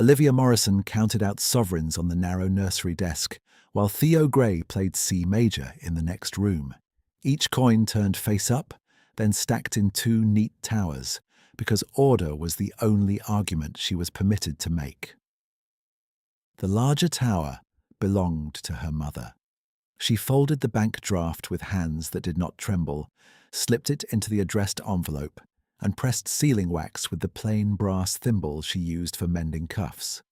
Olivia Morrison counted out sovereigns on the narrow nursery desk, while Theo Gray played C major in the next room. Each coin turned face up, then stacked in two neat towers, because order was the only argument she was permitted to make. The larger tower belonged to her mother. She folded the bank draft with hands that did not tremble, slipped it into the addressed envelope, and pressed sealing wax with the plain brass thimble she used for mending cuffs.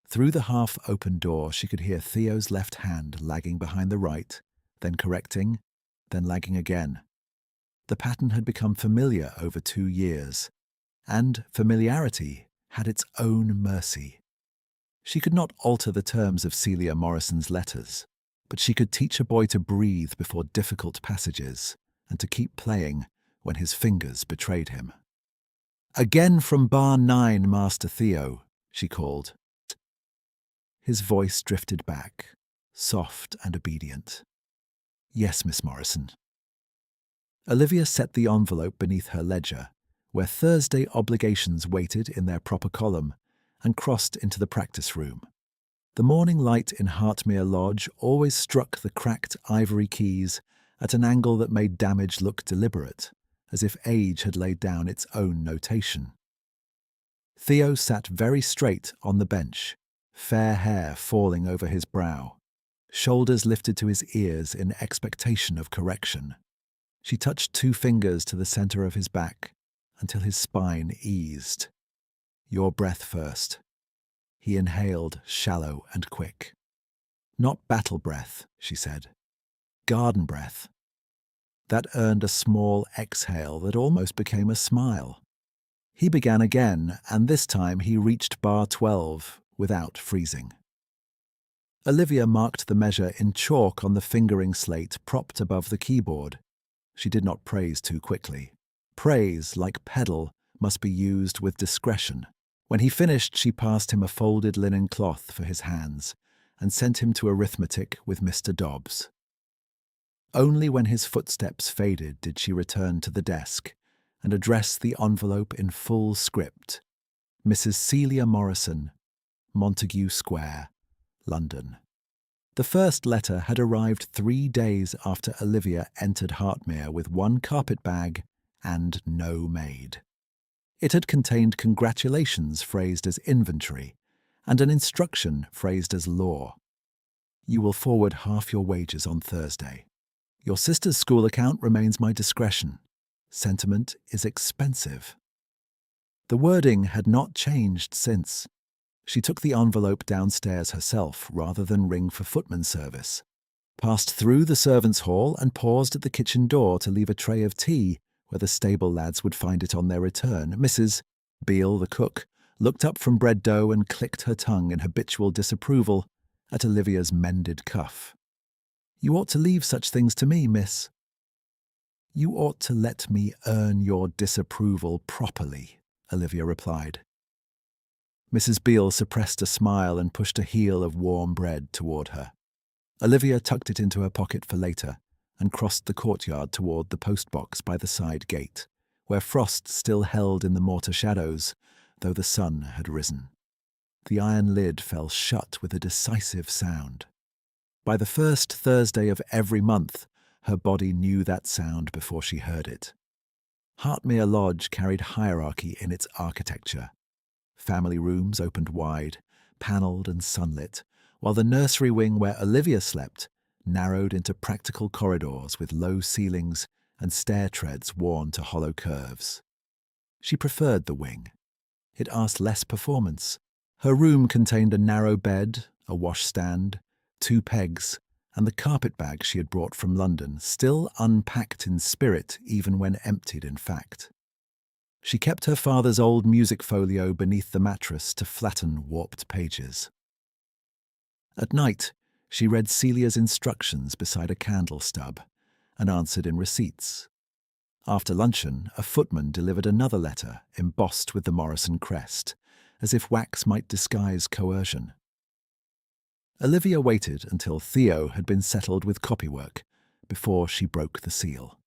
Through the half-open door she could hear Theo's left hand lagging behind the right, then correcting, then lagging again. The pattern had become familiar over 2 years, and familiarity had its own mercy. She could not alter the terms of Celia Morrison's letters, but she could teach a boy to breathe before difficult passages and to keep playing when his fingers betrayed him. "Again from bar 9, Master Theo," she called. His voice drifted back, soft and obedient. "Yes, Miss Morrison." Olivia set the envelope beneath her ledger, where Thursday obligations waited in their proper column, and crossed into the practice room. The morning light in Hartmir Lodge always struck the cracked ivory keys at an angle that made damage look deliberate, as if age had laid down its own notation. Theo sat very straight on the bench, fair hair falling over his brow, shoulders lifted to his ears in expectation of correction. She touched 2 fingers to the center of his back until his spine eased. "Your breath first." He inhaled, shallow and quick. "Not battle breath," she said. "Garden breath." That earned a small exhale that almost became a smile. He began again, and this time he reached bar 12 without freezing. Olivia marked the measure in chalk on the fingering slate propped above the keyboard. She did not praise too quickly. Praise, like pedal, must be used with discretion. When he finished, she passed him a folded linen cloth for his hands and sent him to arithmetic with Mr. Dobbs. Only when his footsteps faded did she return to the desk and address the envelope in full script. Mrs. Celia Morrison, Montague Square, London. The first letter had arrived 3 days after Olivia entered Hartmir with 1 carpet bag and no maid. It had contained congratulations phrased as inventory and an instruction phrased as law. "You will forward half your wages on Thursday. Your sister's school account remains my discretion. Sentiment is expensive." The wording had not changed since. She took the envelope downstairs herself rather than ring for footman service, passed through the servants' hall and paused at the kitchen door to leave a tray of tea where the stable lads would find it on their return. Mrs. Beale, the cook, looked up from bread dough and clicked her tongue in habitual disapproval at Olivia's mended cuff. "You ought to leave such things to me, miss." "You ought to let me earn your disapproval properly," Olivia replied. Mrs. Beale suppressed a smile and pushed a heel of warm bread toward her. Olivia tucked it into her pocket for later and crossed the courtyard toward the postbox by the side gate, where frost still held in the mortar shadows, though the sun had risen. The iron lid fell shut with a decisive sound. By the first Thursday of every month, her body knew that sound before she heard it. Hartmir Lodge carried hierarchy in its architecture. Family rooms opened wide, panelled and sunlit, while the nursery wing where Olivia slept narrowed into practical corridors with low ceilings and stair treads worn to hollow curves. She preferred the wing. It asked less performance. Her room contained a narrow bed, a washstand, 2 pegs, and the carpet bag she had brought from London, still unpacked in spirit even when emptied in fact. She kept her father's old music folio beneath the mattress to flatten warped pages. At night, she read Celia's instructions beside a candle stub and answered in receipts. After luncheon, a footman delivered another letter embossed with the Morrison crest, as if wax might disguise coercion. Olivia waited until Theo had been settled with copywork before she broke the seal.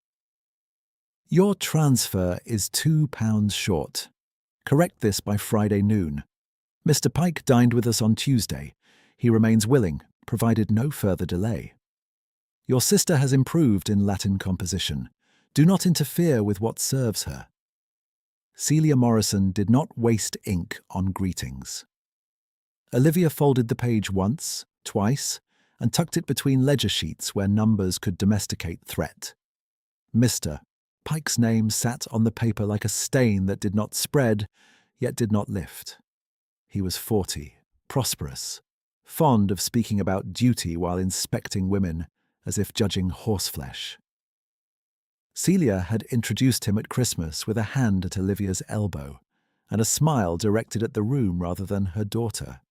"Your transfer is £2 short. Correct this by Friday noon. Mr. Pike dined with us on Tuesday. He remains willing, provided no further delay. Your sister has improved in Latin composition. Do not interfere with what serves her. Celia Morrison did not waste ink on greetings. Olivia folded the page once, twice, and tucked it between ledger sheets where numbers could domesticate threat. Mr. Pike's name sat on the paper like a stain that did not spread, yet did not lift. He was 40, prosperous, fond of speaking about duty while inspecting women, as if judging horseflesh. Celia had introduced him at Christmas with a hand at Olivia's elbow, and a smile directed at the room rather than her daughter.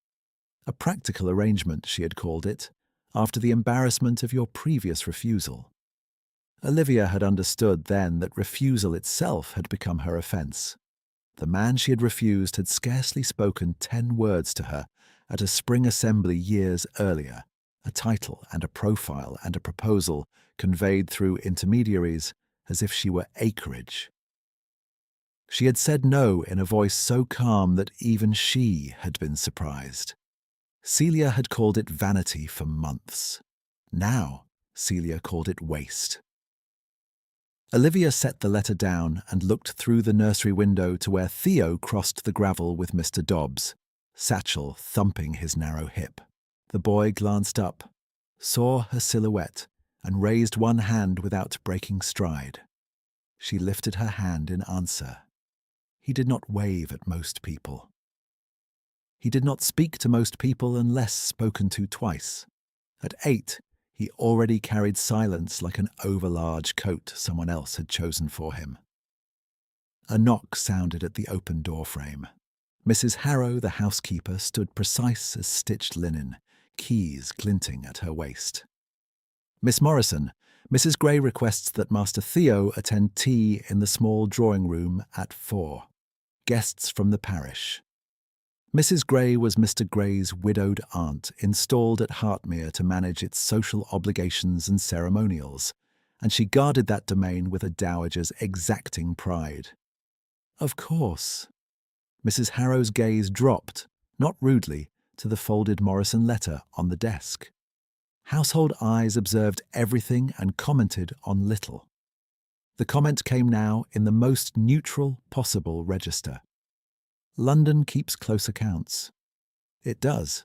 A practical arrangement, she had called it, after the embarrassment of your previous refusal. Olivia had understood then that refusal itself had become her offence. The man she had refused had scarcely spoken 10 words to her at a spring assembly years earlier, a title and a profile and a proposal conveyed through intermediaries as if she were acreage. She had said no in a voice so calm that even she had been surprised. Celia had called it vanity for months. Now, Celia called it waste. Olivia set the letter down and looked through the nursery window to where Theo crossed the gravel with Mr. Dobbs, satchel thumping his narrow hip. The boy glanced up, saw her silhouette, and raised one hand without breaking stride. She lifted her hand in answer. He did not wave at most people. He did not speak to most people unless spoken to twice. At 8, he already carried silence like an overlarge coat someone else had chosen for him. A knock sounded at the open doorframe. Mrs. Harrow, the housekeeper, stood precise as stitched linen, keys glinting at her waist. Miss Morrison, Mrs. Gray requests that Master Theo attend tea in the small drawing room at 4. Guests from the parish. Mrs. Gray was Mr. Gray's widowed aunt, installed at Hartmir to manage its social obligations and ceremonials, and she guarded that domain with a dowager's exacting pride. Of course. Mrs. Harrow's gaze dropped, not rudely, to the folded Morrison letter on the desk. Household eyes observed everything and commented on little. The comment came now in the most neutral possible register. London keeps close accounts. It does.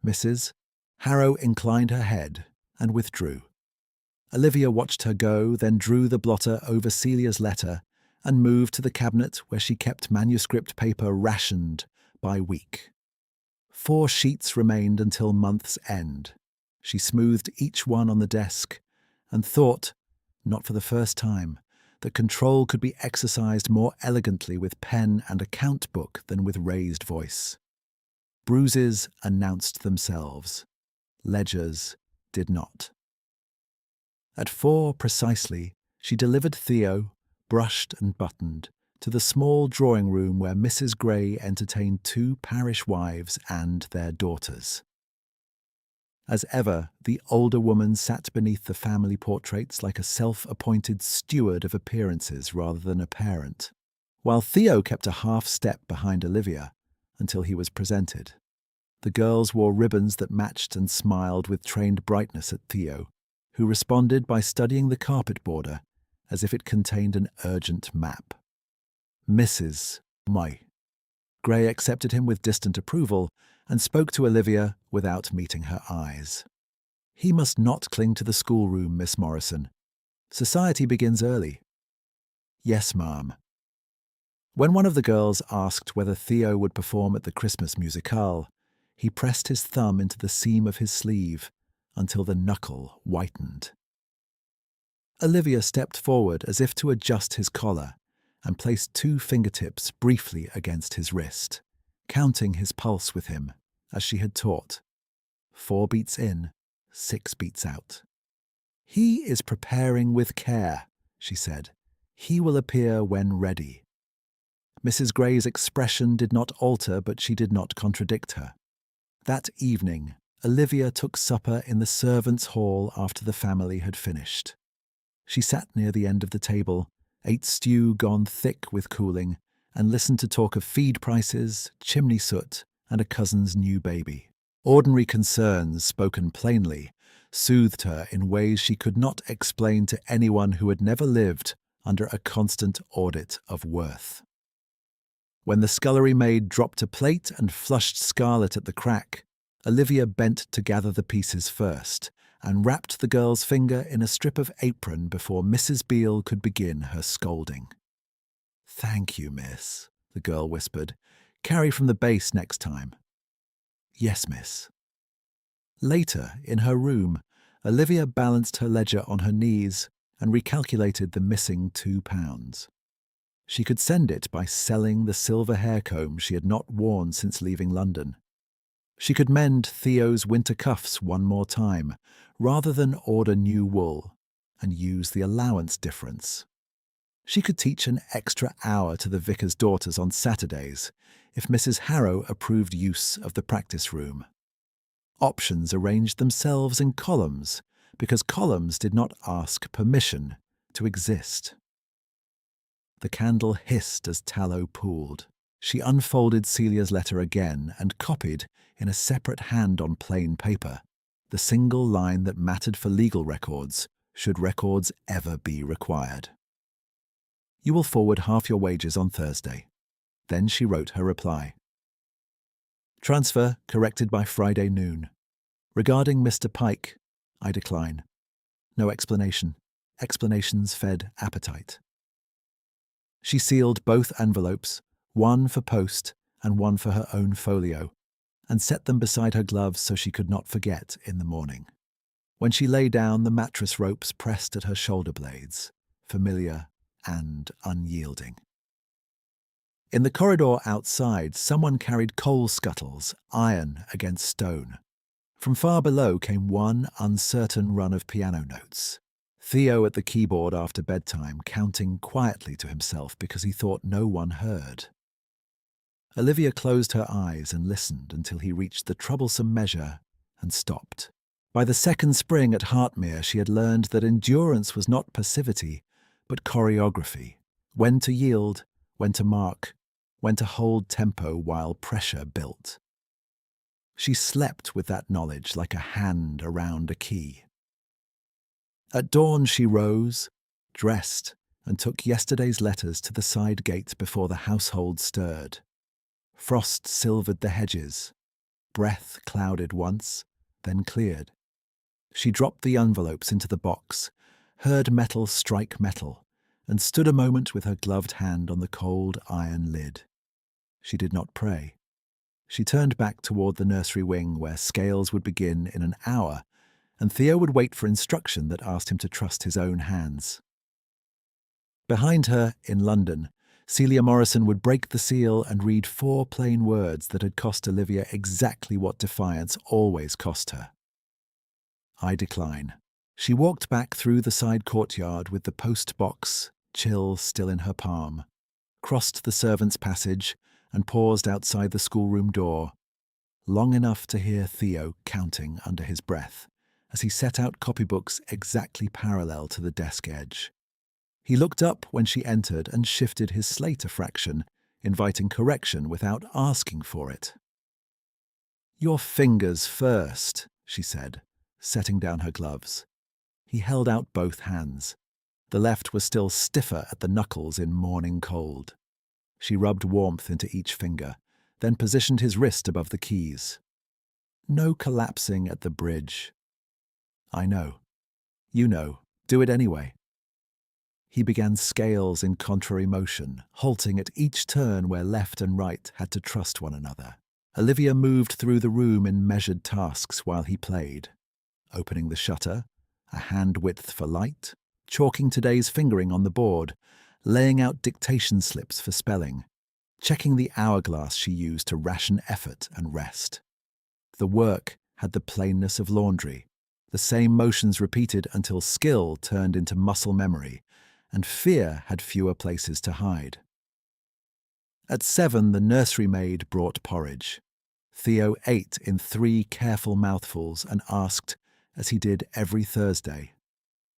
Mrs. Harrow inclined her head and withdrew. Olivia watched her go, then drew the blotter over Celia's letter and moved to the cabinet where she kept manuscript paper rationed by week. 4 sheets remained until month's end. She smoothed each one on the desk and thought, not for the first time, that control could be exercised more elegantly with pen and account book than with raised voice. Bruises announced themselves. Ledgers did not. At 4 precisely, she delivered Theo, brushed and buttoned, to the small drawing room where Mrs. Gray entertained 2 parish wives and their daughters. As ever, the older woman sat beneath the family portraits like a self-appointed steward of appearances rather than a parent, while Theo kept a half step behind Olivia until he was presented. The girls wore ribbons that matched and smiled with trained brightness at Theo, who responded by studying the carpet border as if it contained an urgent map. Mrs. May. Gray accepted him with distant approval and spoke to Olivia without meeting her eyes. He must not cling to the schoolroom, Miss Morrison. Society begins early. Yes, ma'am. When one of the girls asked whether Theo would perform at the Christmas musicale, he pressed his thumb into the seam of his sleeve until the knuckle whitened. Olivia stepped forward as if to adjust his collar and placed 2 fingertips briefly against his wrist, counting his pulse with him, as she had taught. 4 beats in, 6 beats out. He is preparing with care, she said. He will appear when ready. Mrs. Gray's expression did not alter, but she did not contradict her. That evening, Olivia took supper in the servants' hall after the family had finished. She sat near the end of the table, ate stew gone thick with cooling, and listened to talk of feed prices, chimney soot, and a cousin's new baby. Ordinary concerns, spoken plainly, soothed her in ways she could not explain to anyone who had never lived under a constant audit of worth. When the scullery maid dropped a plate and flushed scarlet at the crack, Olivia bent to gather the pieces first and wrapped the girl's finger in a strip of apron before Mrs. Beale could begin her scolding. "Thank you, miss," the girl whispered. "Carry from the base next time." "Yes, miss." Later, in her room, Olivia balanced her ledger on her knees and recalculated the missing £2. She could send it by selling the silver hair comb she had not worn since leaving London. She could mend Theo's winter cuffs one more time, rather than order new wool, and use the allowance difference. She could teach an extra hour to the vicar's daughters on Saturdays, if Mrs. Harrow approved use of the practice room. Options arranged themselves in columns, because columns did not ask permission to exist. The candle hissed as tallow pooled. She unfolded Celia's letter again and copied, in a separate hand on plain paper, the single line that mattered for legal records, should records ever be required. "You will forward half your wages on Thursday." Then she wrote her reply. "Transfer corrected by Friday noon. Regarding Mr. Pike, I decline. No explanation. Explanations fed appetite." She sealed both envelopes, one for post and one for her own folio, and set them beside her gloves so she could not forget in the morning. When she lay down, the mattress ropes pressed at her shoulder blades, familiar and unyielding. In the corridor outside, someone carried coal scuttles, iron against stone. From far below came one uncertain run of piano notes. Theo at the keyboard after bedtime, counting quietly to himself because he thought no one heard. Olivia closed her eyes and listened until he reached the troublesome measure and stopped. By the second spring at Hartmir, she had learned that endurance was not passivity, but choreography. When to yield, when to mark, when to hold tempo while pressure built. She slept with that knowledge like a hand around a key. At dawn she rose, dressed, and took yesterday's letters to the side gate before the household stirred. Frost silvered the hedges. Breath clouded once, then cleared. She dropped the envelopes into the box, heard metal strike metal, and stood a moment with her gloved hand on the cold iron lid. She did not pray. She turned back toward the nursery wing where scales would begin in an hour, and Theo would wait for instruction that asked him to trust his own hands. Behind her, in London, Celia Morrison would break the seal and read 4 plain words that had cost Olivia exactly what Defiance always cost her. "I decline." She walked back through the side courtyard with the post box, chill still in her palm, crossed the servants' passage and paused outside the schoolroom door, long enough to hear Theo counting under his breath as he set out copybooks exactly parallel to the desk edge. He looked up when she entered and shifted his slate a fraction, inviting correction without asking for it. "Your fingers first," she said, setting down her gloves. He held out both hands. The left was still stiffer at the knuckles in morning cold. She rubbed warmth into each finger, then positioned his wrist above the keys. "No collapsing at the bridge." "I know. You know. Do it anyway." He began scales in contrary motion, halting at each turn where left and right had to trust one another. Olivia moved through the room in measured tasks while he played, opening the shutter, a hand width for light, chalking today's fingering on the board, laying out dictation slips for spelling, checking the hourglass she used to ration effort and rest. The work had the plainness of laundry, the same motions repeated until skill turned into muscle memory, and fear had fewer places to hide. At 7, the nursery maid brought porridge. Theo ate in 3 careful mouthfuls and asked, as he did every Thursday,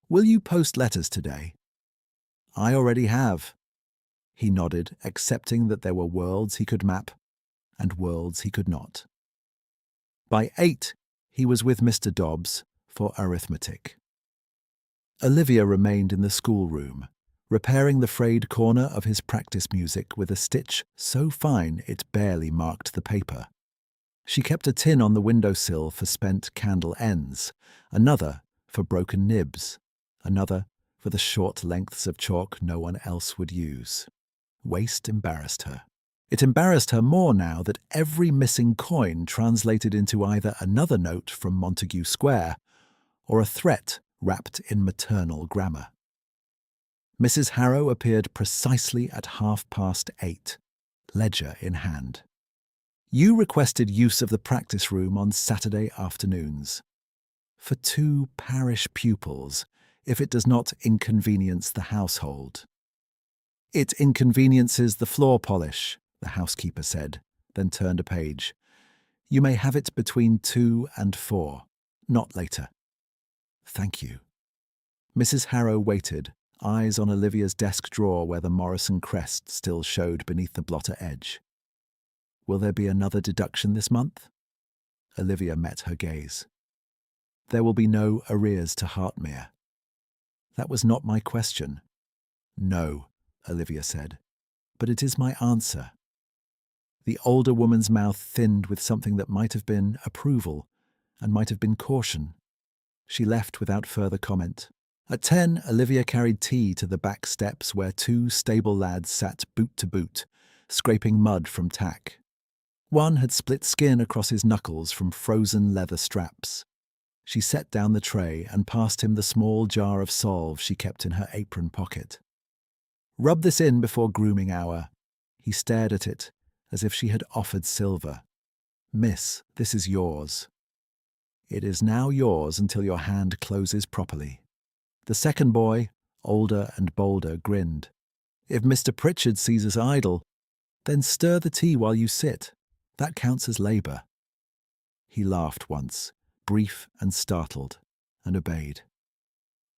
"Will you post letters today?" "I already have." He nodded, accepting that there were worlds he could map and worlds he could not. By 8, he was with Mr. Dobbs for arithmetic. Olivia remained in the schoolroom, repairing the frayed corner of his practice music with a stitch so fine it barely marked the paper. She kept a tin on the windowsill for spent candle ends, another for broken nibs, another for the short lengths of chalk no one else would use. Waste embarrassed her. It embarrassed her more now that every missing coin translated into either another note from Montague Square or a threat wrapped in maternal grammar. Mrs. Harrow appeared precisely at 8:30, ledger in hand. You requested use of the practice room on Saturday afternoons. For 2 parish pupils, if it does not inconvenience the household. It inconveniences the floor polish, the housekeeper said, then turned a page. You may have it between 2 and 4, not later. Thank you. Mrs. Harrow waited, eyes on Olivia's desk drawer where the Morrison crest still showed beneath the blotter edge. Will there be another deduction this month? Olivia met her gaze. There will be no arrears to Hartmir. That was not my question. No, Olivia said, but it is my answer. The older woman's mouth thinned with something that might have been approval and might have been caution. She left without further comment. At 10, Olivia carried tea to the back steps where 2 stable lads sat boot to boot, scraping mud from tack. One had split skin across his knuckles from frozen leather straps. She set down the tray and passed him the small jar of salve she kept in her apron pocket. Rub this in before grooming hour. He stared at it, as if she had offered silver. Miss, this is yours. It is now yours until your hand closes properly. The second boy, older and bolder, grinned. If Mr. Pritchard sees us idle, then stir the tea while you sit. That counts as labour. He laughed once, brief and startled, and obeyed.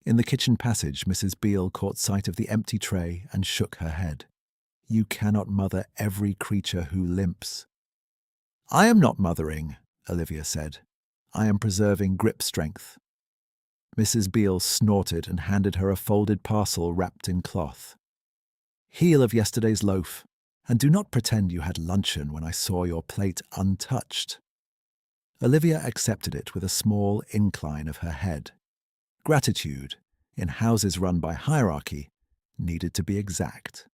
In the kitchen passage, Mrs. Beale caught sight of the empty tray and shook her head. You cannot mother every creature who limps. I am not mothering, Olivia said. I am preserving grip strength. Mrs. Beale snorted and handed her a folded parcel wrapped in cloth. Heel of yesterday's loaf, and do not pretend you had luncheon when I saw your plate untouched. Olivia accepted it with a small incline of her head. Gratitude, in houses run by hierarchy, needed to be exact.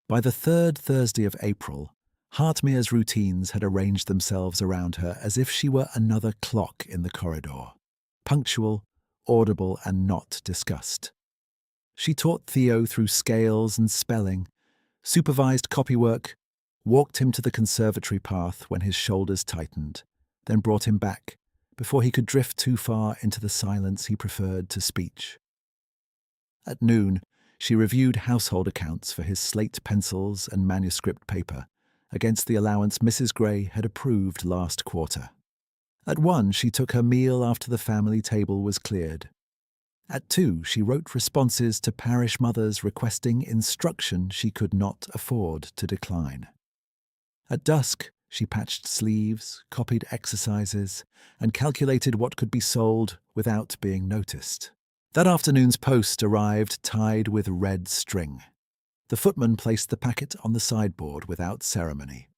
By the 3rd Thursday of April, Hartmir's routines had arranged themselves around her as if she were another clock in the corridor, punctual, audible, and not discussed. She taught Theo through scales and spelling, supervised copywork, walked him to the conservatory path when his shoulders tightened, then brought him back before he could drift too far into the silence he preferred to speech. At noon, she reviewed household accounts for his slate pencils and manuscript paper against the allowance Mrs. Gray had approved last quarter. At 1, she took her meal after the family table was cleared. At 2, she wrote responses to parish mothers requesting instruction she could not afford to decline. At dusk, she patched sleeves, copied exercises, and calculated what could be sold without being noticed. That afternoon's post arrived tied with red string. The footman placed the packet on the sideboard without ceremony.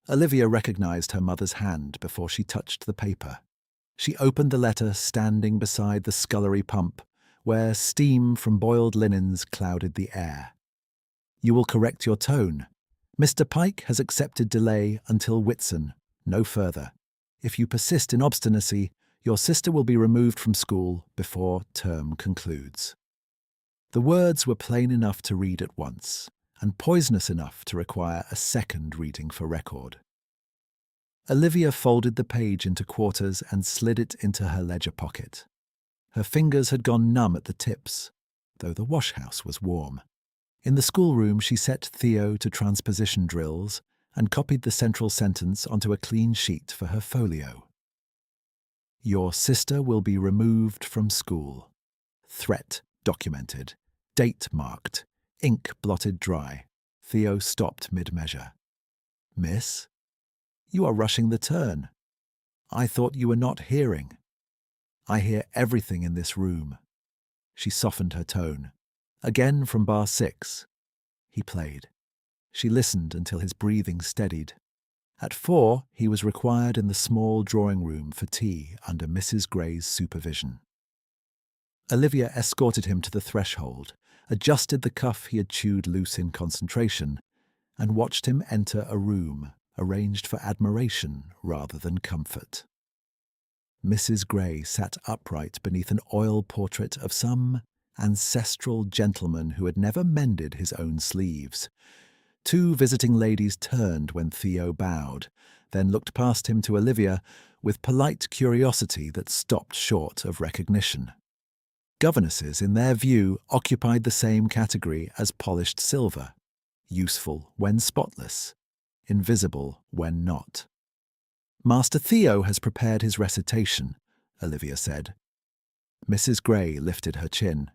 Olivia recognized her mother's hand before she touched the paper. She opened the letter standing beside the scullery pump, where steam from boiled linens clouded the air. You will correct your tone. Mr. Pike has accepted delay until Whitsun, no further. If you persist in obstinacy, your sister will be removed from school before term concludes. The words were plain enough to read at once, and poisonous enough to require a second reading for record. Olivia folded the page into quarters and slid it into her ledger pocket. Her fingers had gone numb at the tips, though the washhouse was warm. In the schoolroom, she set Theo to transposition drills and copied the central sentence onto a clean sheet for her folio. Your sister will be removed from school. Threat documented. Date marked. ink blotted dry. Theo stopped mid-measure. "Miss, you are rushing the turn. I thought you were not hearing. I hear everything in this room." She softened her tone. "Again from bar 6. He played. She listened until his breathing steadied. At 4, he was required in the small drawing room for tea under Mrs. Gray's supervision. Olivia escorted him to the threshold, adjusted the cuff he had chewed loose in concentration, and watched him enter a room arranged for admiration rather than comfort. Mrs. Gray sat upright beneath an oil portrait of some ancestral gentleman who had never mended his own sleeves. 2 visiting ladies turned when Theo bowed, then looked past him to Olivia with polite curiosity that stopped short of recognition. Governesses, in their view, occupied the same category as polished silver, useful when spotless, invisible when not. "Master Theo has prepared his recitation," Olivia said. Mrs. Gray lifted her chin.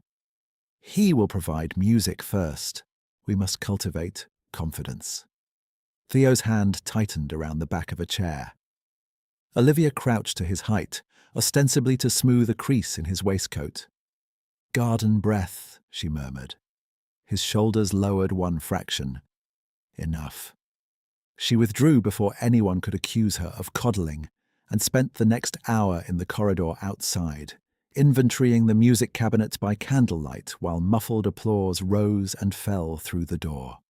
"He will provide music first. We must cultivate confidence." Theo's hand tightened around the back of a chair. Olivia crouched to his height, ostensibly to smooth a crease in his waistcoat. "Garden breath," she murmured. His shoulders lowered 1 fraction. Enough. She withdrew before anyone could accuse her of coddling, and spent the next hour in the corridor outside, inventorying the music cabinet by candlelight while muffled applause rose and fell through the door.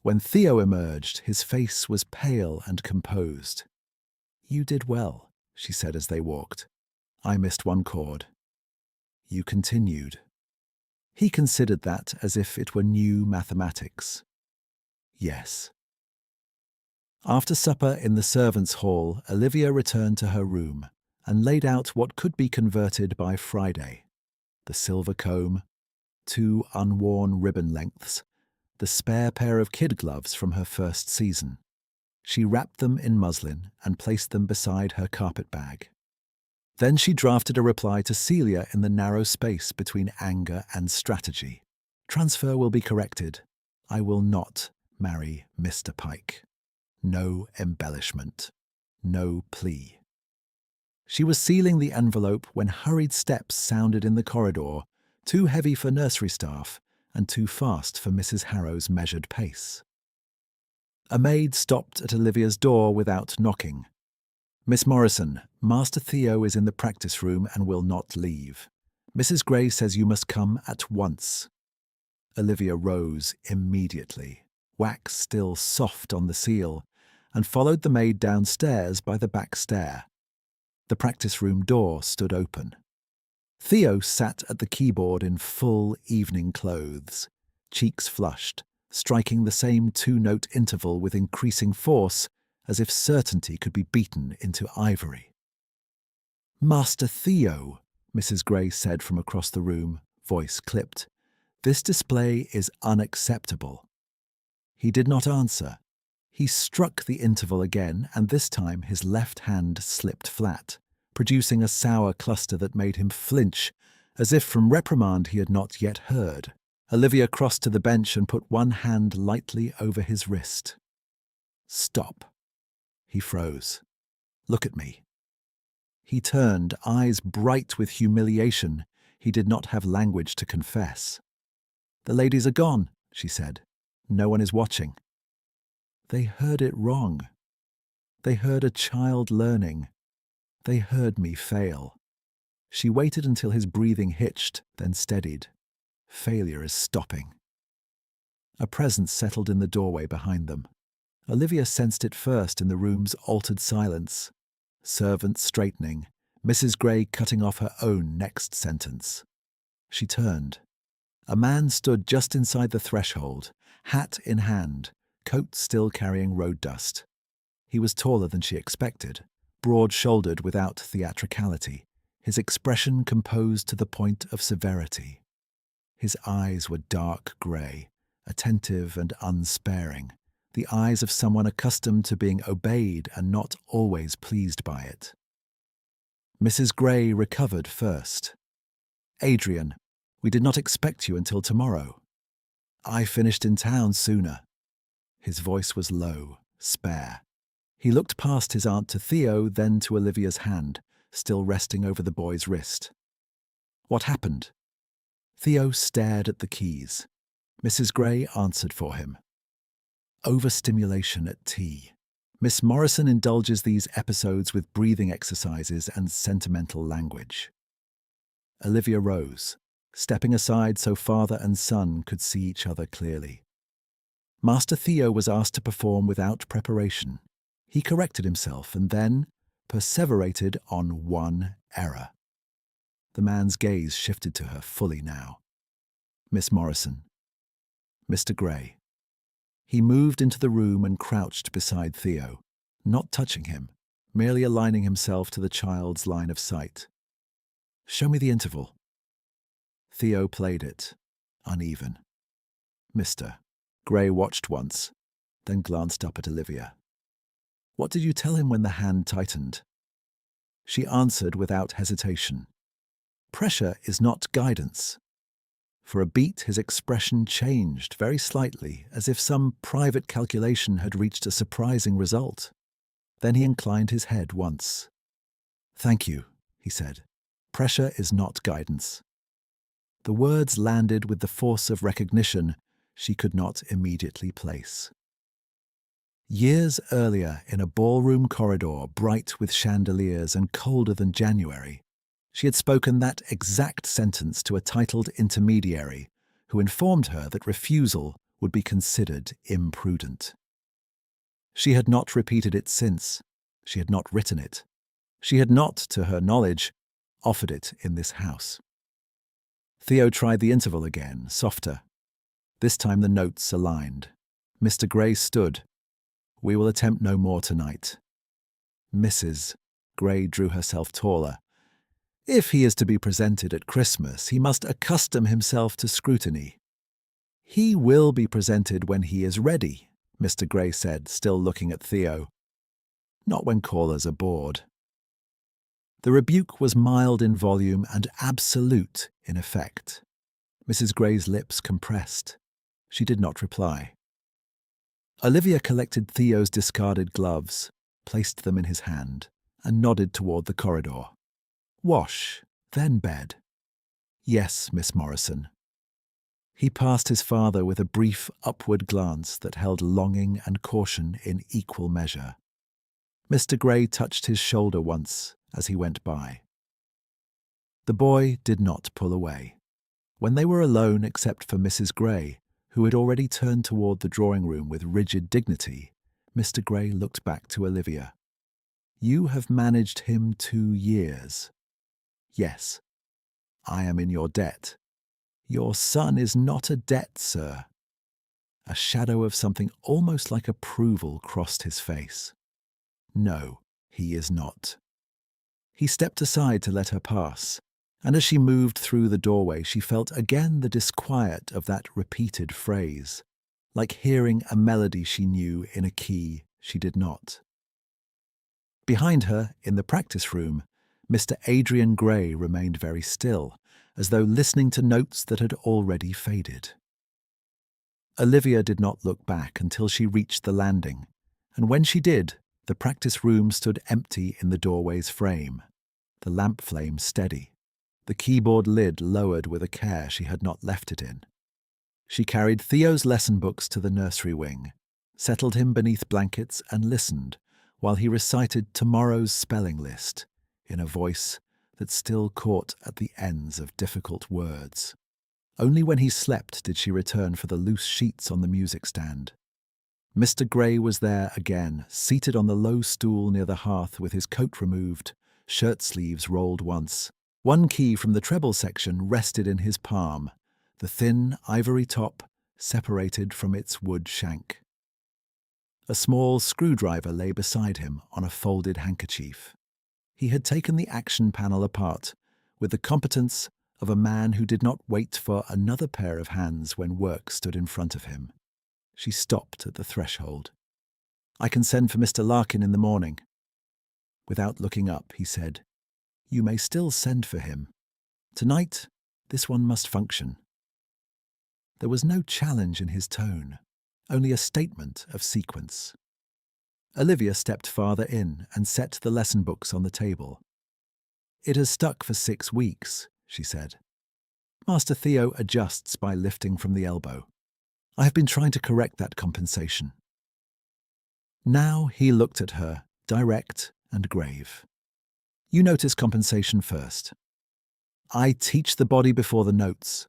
When Theo emerged, his face was pale and composed. "You did well," she said as they walked. "I missed 1 chord." "You continued." He considered that as if it were new mathematics. "Yes." After supper in the servants' hall, Olivia returned to her room and laid out what could be converted by Friday: the silver comb, 2 unworn ribbon lengths, the spare pair of kid gloves from her first season. She wrapped them in muslin and placed them beside her carpet bag. Then she drafted a reply to Celia in the narrow space between anger and strategy. "Transfer will be corrected. I will not marry Mr. Pike. No embellishment. No plea." She was sealing the envelope when hurried steps sounded in the corridor, too heavy for nursery staff and too fast for Mrs. Harrow's measured pace. A maid stopped at Olivia's door without knocking. "Miss Morrison, Master Theo is in the practice room and will not leave. Mrs. Gray says you must come at once." Olivia rose immediately, wax still soft on the seal, and followed the maid downstairs by the back stair. The practice room door stood open. Theo sat at the keyboard in full evening clothes, cheeks flushed, striking the same 2-note interval with increasing force, as if certainty could be beaten into ivory. "Master Theo," Mrs. Gray said from across the room, voice clipped, "this display is unacceptable." He did not answer. He struck the interval again, and this time his left hand slipped flat, producing a sour cluster that made him flinch, as if from reprimand he had not yet heard. Olivia crossed to the bench and put 1 hand lightly over his wrist. "Stop." He froze. "Look at me." He turned, eyes bright with humiliation. He did not have language to confess. "The ladies are gone," she said. "No one is watching." They heard it wrong. They heard a child learning. They heard me fail. She waited until his breathing hitched, then steadied. Failure is stopping. A presence settled in the doorway behind them. Olivia sensed it first in the room's altered silence. Servants straightening, Mrs. Gray cutting off her own next sentence. She turned. A man stood just inside the threshold, hat in hand, coat still carrying road dust. He was taller than she expected, broad-shouldered without theatricality, his expression composed to the point of severity. His eyes were dark grey, attentive and unsparing, the eyes of someone accustomed to being obeyed and not always pleased by it. Mrs. Gray recovered first. "Adrian, we did not expect you until tomorrow." I finished in town sooner. His voice was low, spare. He looked past his aunt to Theo, then to Olivia's hand, still resting over the boy's wrist. What happened? Theo stared at the keys. Mrs. Gray answered for him. Overstimulation at tea. Miss Morrison indulges these episodes with breathing exercises and sentimental language. Olivia rose, stepping aside so father and son could see each other clearly. Master Theo was asked to perform without preparation. He corrected himself and then perseverated on one error. The man's gaze shifted to her fully now. Miss Morrison. Mr. Gray. He moved into the room and crouched beside Theo, not touching him, merely aligning himself to the child's line of sight. Show me the interval. Theo played it, uneven. Mr. Gray watched once, then glanced up at Olivia. What did you tell him when the hand tightened? She answered without hesitation. Pressure is not guidance. For a beat, his expression changed very slightly, as if some private calculation had reached a surprising result. Then he inclined his head once. Thank you, he said. Pressure is not guidance. The words landed with the force of recognition she could not immediately place. Years earlier, in a ballroom corridor bright with chandeliers and colder than January, she had spoken that exact sentence to a titled intermediary who informed her that refusal would be considered imprudent. She had not repeated it since. She had not written it. She had not, to her knowledge, offered it in this house. Theo tried the interval again, softer. This time the notes aligned. Mr. Gray stood. We will attempt no more tonight. Mrs. Gray drew herself taller. If he is to be presented at Christmas, he must accustom himself to scrutiny. He will be presented when he is ready, Mr. Gray said, still looking at Theo. Not when callers are bored. The rebuke was mild in volume and absolute in effect. Mrs. Gray's lips compressed. She did not reply. Olivia collected Theo's discarded gloves, placed them in his hand, and nodded toward the corridor. Wash, then bed. Yes, Miss Morrison. He passed his father with a brief upward glance that held longing and caution in equal measure. Mr. Gray touched his shoulder once as he went by. The boy did not pull away. When they were alone except for Mrs. Gray, who had already turned toward the drawing room with rigid dignity, Mr. Gray looked back to Olivia. You have managed him 2 years. Yes, I am in your debt. Your son is not a debt, sir. A shadow of something almost like approval crossed his face. No, he is not. He stepped aside to let her pass, and as she moved through the doorway, she felt again the disquiet of that repeated phrase, like hearing a melody she knew in a key she did not. Behind her, in the practice room, Mr. Adrian Gray remained very still, as though listening to notes that had already faded. Olivia did not look back until she reached the landing, and when she did, the practice room stood empty in the doorway's frame, the lamp flame steady, the keyboard lid lowered with a care she had not left it in. She carried Theo's lesson books to the nursery wing, settled him beneath blankets and listened while he recited tomorrow's spelling list in a voice that still caught at the ends of difficult words. Only when he slept did she return for the loose sheets on the music stand. Mr. Gray was there again, seated on the low stool near the hearth with his coat removed, shirt sleeves rolled once. One key from the treble section rested in his palm, the thin ivory top separated from its wood shank. A small screwdriver lay beside him on a folded handkerchief. He had taken the action panel apart with the competence of a man who did not wait for another pair of hands when work stood in front of him. She stopped at the threshold. I can send for Mr. Larkin in the morning. Without looking up, he said, You may still send for him. Tonight, this one must function. There was no challenge in his tone, only a statement of sequence. Olivia stepped farther in and set the lesson books on the table. "It has stuck for 6 weeks," she said. Master Theo adjusts by lifting from the elbow. "I have been trying to correct that compensation." Now he looked at her, direct and grave. "You notice compensation first. I teach the body before the notes."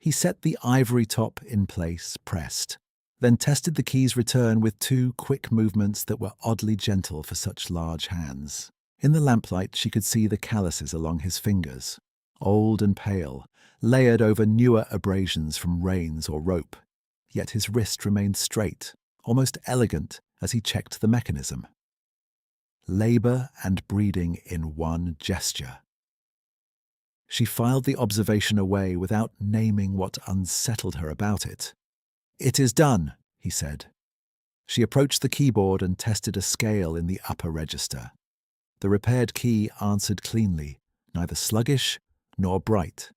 He set the ivory top in place, pressed, then tested the key's return with 2 quick movements that were oddly gentle for such large hands. In the lamplight she could see the calluses along his fingers, old and pale, layered over newer abrasions from reins or rope, yet his wrist remained straight, almost elegant, as he checked the mechanism. Labour and breeding in one gesture. She filed the observation away without naming what unsettled her about it. "It is done," he said. She approached the keyboard and tested a scale in the upper register. The repaired key answered cleanly, neither sluggish nor bright.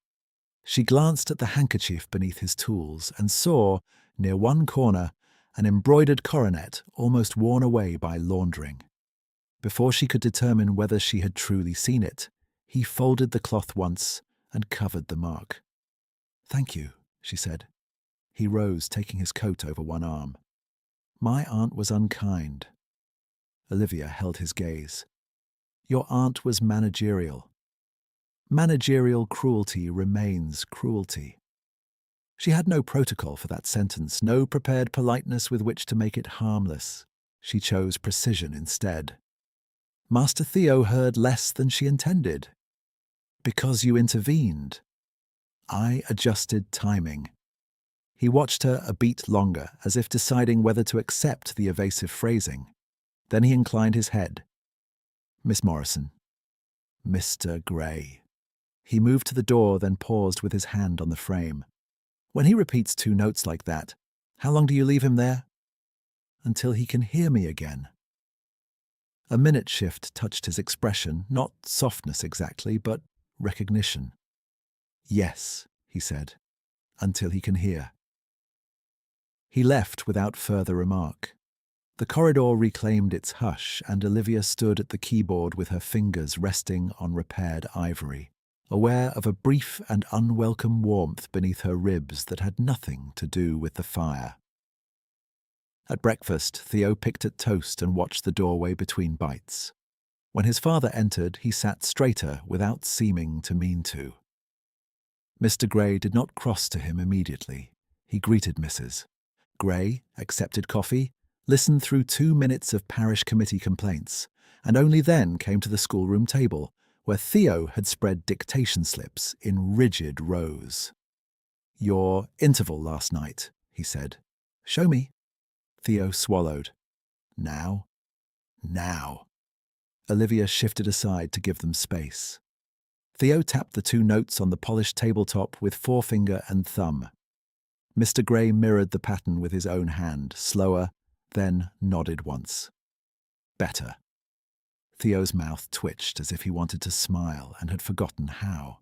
She glanced at the handkerchief beneath his tools and saw, near one corner, an embroidered coronet almost worn away by laundering. Before she could determine whether she had truly seen it, he folded the cloth once and covered the mark. "Thank you," she said. He rose, taking his coat over one arm. "My aunt was unkind." Olivia held his gaze. "Your aunt was managerial. Managerial cruelty remains cruelty." She had no protocol for that sentence, no prepared politeness with which to make it harmless. She chose precision instead. "Master Theo heard less than she intended." "Because you intervened." "I adjusted timing." He watched her a beat longer, as if deciding whether to accept the evasive phrasing. Then he inclined his head. "Miss Morrison." "Mr. Gray." He moved to the door, then paused with his hand on the frame. "When he repeats 2 notes like that, how long do you leave him there?" "Until he can hear me again." A minute shift touched his expression, not softness exactly, but recognition. "Yes," he said, "until he can hear." He left without further remark. The corridor reclaimed its hush, and Olivia stood at the keyboard with her fingers resting on repaired ivory, aware of a brief and unwelcome warmth beneath her ribs that had nothing to do with the fire. At breakfast, Theo picked at toast and watched the doorway between bites. When his father entered, he sat straighter without seeming to mean to. Mr. Gray did not cross to him immediately. He greeted Mrs. Gray, accepted coffee, listened through 2 minutes of parish committee complaints, and only then came to the schoolroom table, where Theo had spread dictation slips in rigid rows. "Your interval last night," he said. "Show me." Theo swallowed. "Now?" "Now." Olivia shifted aside to give them space. Theo tapped the 2 notes on the polished tabletop with forefinger and thumb. Mr. Gray mirrored the pattern with his own hand, slower, then nodded once. "Better." Theo's mouth twitched as if he wanted to smile and had forgotten how.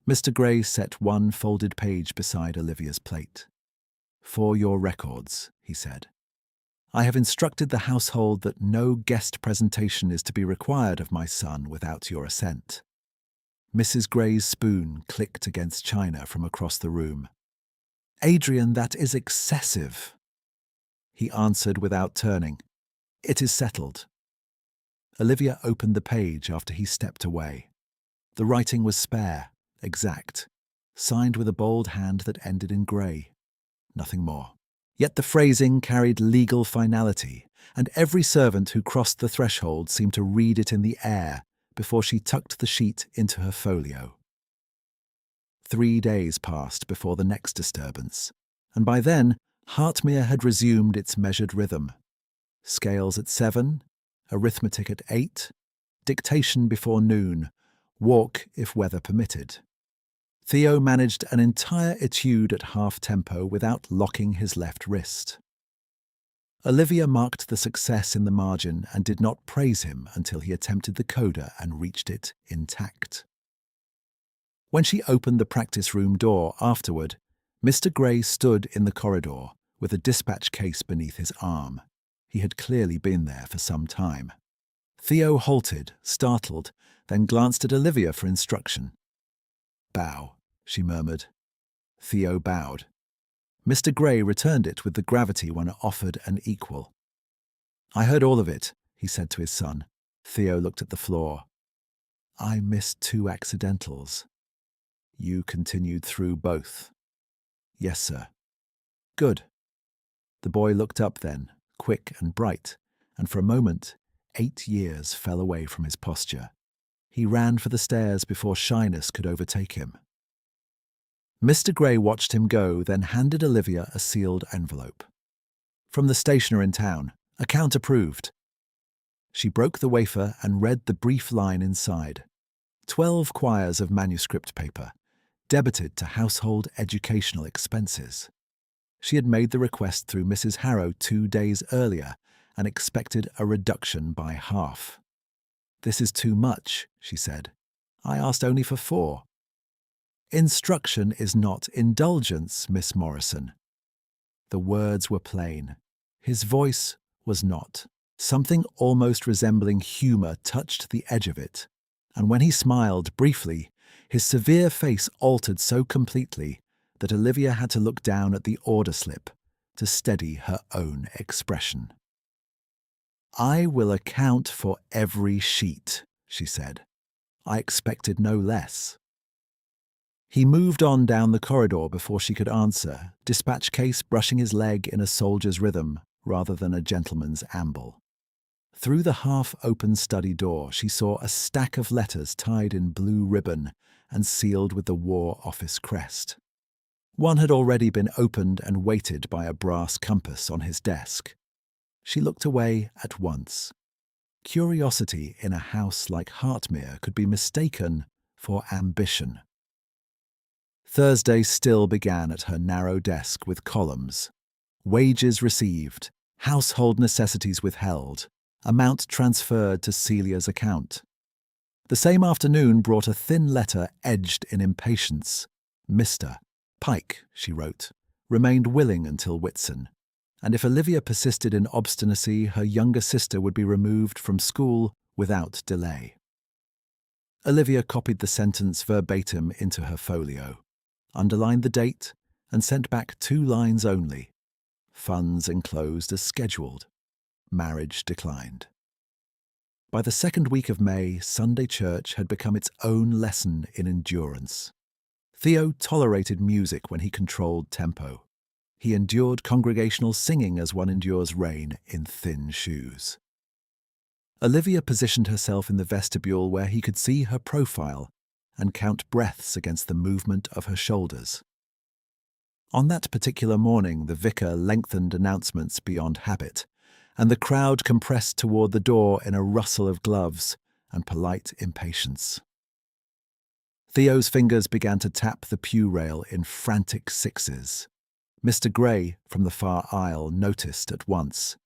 Mr. Gray set one folded page beside Olivia's plate. "For your records," he said. "I have instructed the household that no guest presentation is to be required of my son without your assent." Mrs. Gray's spoon clicked against china from across the room. "Adrian, that is excessive." He answered without turning. "It is settled." Olivia opened the page after he stepped away. The writing was spare, exact, signed with a bold hand that ended in Gray. Nothing more. Yet the phrasing carried legal finality, and every servant who crossed the threshold seemed to read it in the air before she tucked the sheet into her folio. 3 days passed before the next disturbance, and by then Hartmir had resumed its measured rhythm. Scales at 7, arithmetic at 8, dictation before noon, walk if weather permitted. Theo managed an entire etude at half-tempo without locking his left wrist. Olivia marked the success in the margin and did not praise him until he attempted the coda and reached it intact. When she opened the practice room door afterward, Mr. Gray stood in the corridor with a dispatch case beneath his arm. He had clearly been there for some time. Theo halted, startled, then glanced at Olivia for instruction. "Bow," she murmured. Theo bowed. Mr. Gray returned it with the gravity one offered an equal. "I heard all of it," he said to his son. Theo looked at the floor. "I missed 2 accidentals." "You continued through both?" "Yes, sir." "Good." The boy looked up then, quick and bright, and for a moment 8 years fell away from his posture. He ran for the stairs before shyness could overtake him. Mr. Gray watched him go, then handed Olivia a sealed envelope. "From the stationer in town. Account approved." She broke the wafer and read the brief line inside. 12 quires of manuscript paper, debited to household educational expenses. She had made the request through Mrs. Harrow 2 days earlier and expected a reduction by half. "This is too much," she said. "I asked only for 4. "Instruction is not indulgence, Miss Morrison." The words were plain. His voice was not. Something almost resembling humour touched the edge of it, and when he smiled briefly, his severe face altered so completely that Olivia had to look down at the order slip to steady her own expression. "I will account for every sheet," she said. "I expected no less." He moved on down the corridor before she could answer, dispatch case brushing his leg in a soldier's rhythm rather than a gentleman's amble. Through the half-open study door, she saw a stack of letters tied in blue ribbon and sealed with the War Office crest. One had already been opened and weighted by a brass compass on his desk. She looked away at once. Curiosity in a house like Hartmir could be mistaken for ambition. Thursday still began at her narrow desk with columns. Wages received, household necessities withheld, amount transferred to Celia's account. The same afternoon brought a thin letter edged in impatience. "Mr. Pike," she wrote, remained willing until Whitsun, and if Olivia persisted in obstinacy, her younger sister would be removed from school without delay. Olivia copied the sentence verbatim into her folio, underlined the date, and sent back 2 lines only. Funds enclosed as scheduled. Marriage declined. By the 2nd week of May, Sunday church had become its own lesson in endurance. Theo tolerated music when he controlled tempo. He endured congregational singing as one endures rain in thin shoes. Olivia positioned herself in the vestibule where he could see her profile and count breaths against the movement of her shoulders. On that particular morning, the vicar lengthened announcements beyond habit, and the crowd compressed toward the door in a rustle of gloves and polite impatience. Theo's fingers began to tap the pew rail in frantic sixes. Mr. Gray, from the far aisle, noticed at once.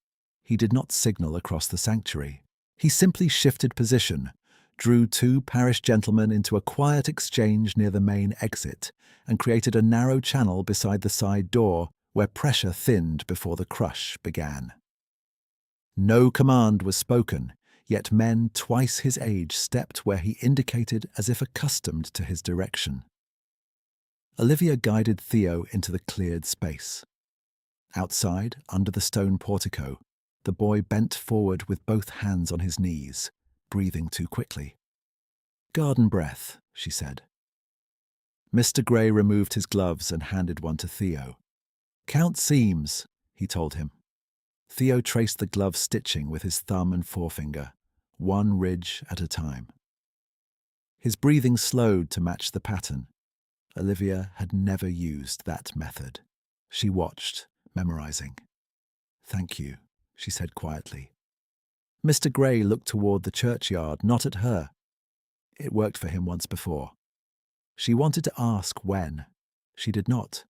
He did not signal across the sanctuary. He simply shifted position, drew 2 parish gentlemen into a quiet exchange near the main exit, and created a narrow channel beside the side door where pressure thinned before the crush began. No command was spoken, yet men twice his age stepped where he indicated as if accustomed to his direction. Olivia guided Theo into the cleared space. Outside, under the stone portico, the boy bent forward with both hands on his knees, breathing too quickly. "Garden breath," she said. Mr. Gray removed his gloves and handed one to Theo. "Count seams," he told him. Theo traced the glove stitching with his thumb and forefinger, one ridge at a time. His breathing slowed to match the pattern. Olivia had never used that method. She watched, memorizing. "Thank you," she said quietly. Mr. Gray looked toward the churchyard, not at her. It worked for him once before. She wanted to ask when. She did not.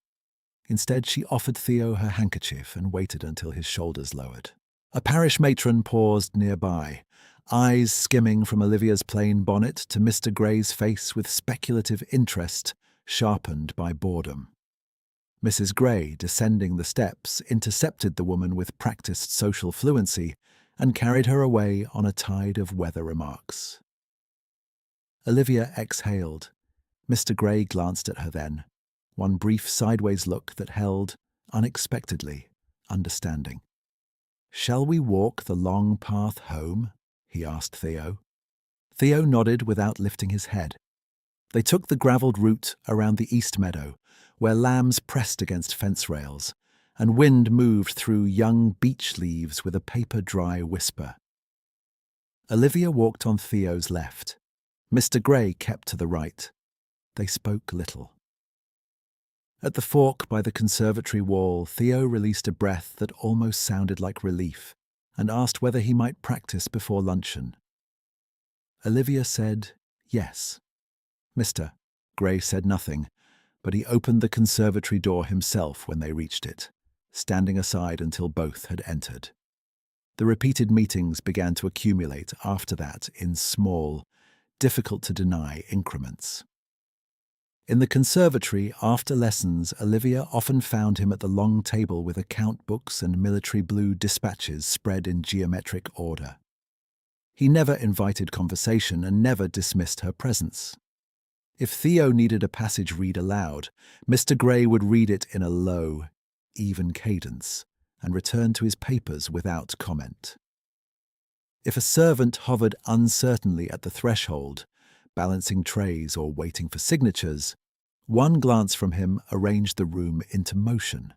Instead, she offered Theo her handkerchief and waited until his shoulders lowered. A parish matron paused nearby, eyes skimming from Olivia's plain bonnet to Mr. Gray's face with speculative interest, sharpened by boredom. Mrs. Gray, descending the steps, intercepted the woman with practiced social fluency and carried her away on a tide of weather remarks. Olivia exhaled. Mr. Gray glanced at her then, one brief sideways look that held, unexpectedly, understanding. "Shall we walk the long path home?" he asked Theo. Theo nodded without lifting his head. They took the gravelled route around the east meadow, where lambs pressed against fence rails, and wind moved through young beech leaves with a paper-dry whisper. Olivia walked on Theo's left. Mr. Gray kept to the right. They spoke little. At the fork by the conservatory wall, Theo released a breath that almost sounded like relief, and asked whether he might practice before luncheon. Olivia said yes. Mr. Gray said nothing, but he opened the conservatory door himself when they reached it, standing aside until both had entered. The repeated meetings began to accumulate after that in small, difficult-to-deny increments. In the conservatory, after lessons, Olivia often found him at the long table with account books and military blue dispatches spread in geometric order. He never invited conversation and never dismissed her presence. If Theo needed a passage read aloud, Mr. Gray would read it in a low, even cadence and return to his papers without comment. If a servant hovered uncertainly at the threshold, balancing trays or waiting for signatures, one glance from him arranged the room into motion.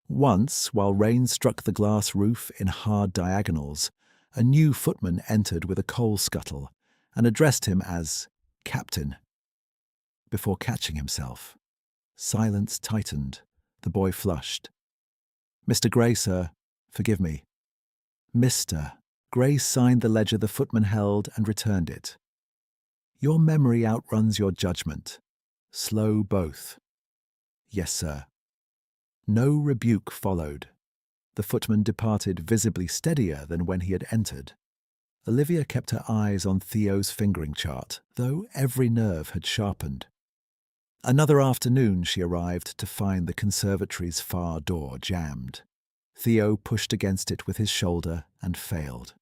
Once, while rain struck the glass roof in hard diagonals, a new footman entered with a coal scuttle and addressed him as "Captain." Before catching himself, silence tightened. The boy flushed. "Mr. Gray, sir. Forgive me." "Mr." Gray signed the ledger the footman held and returned it. "Your memory outruns your judgment. Slow both." "Yes, sir." No rebuke followed. The footman departed visibly steadier than when he had entered. Olivia kept her eyes on Theo's fingering chart, though every nerve had sharpened. Another afternoon she arrived to find the conservatory's far door jammed. Theo pushed against it with his shoulder and failed.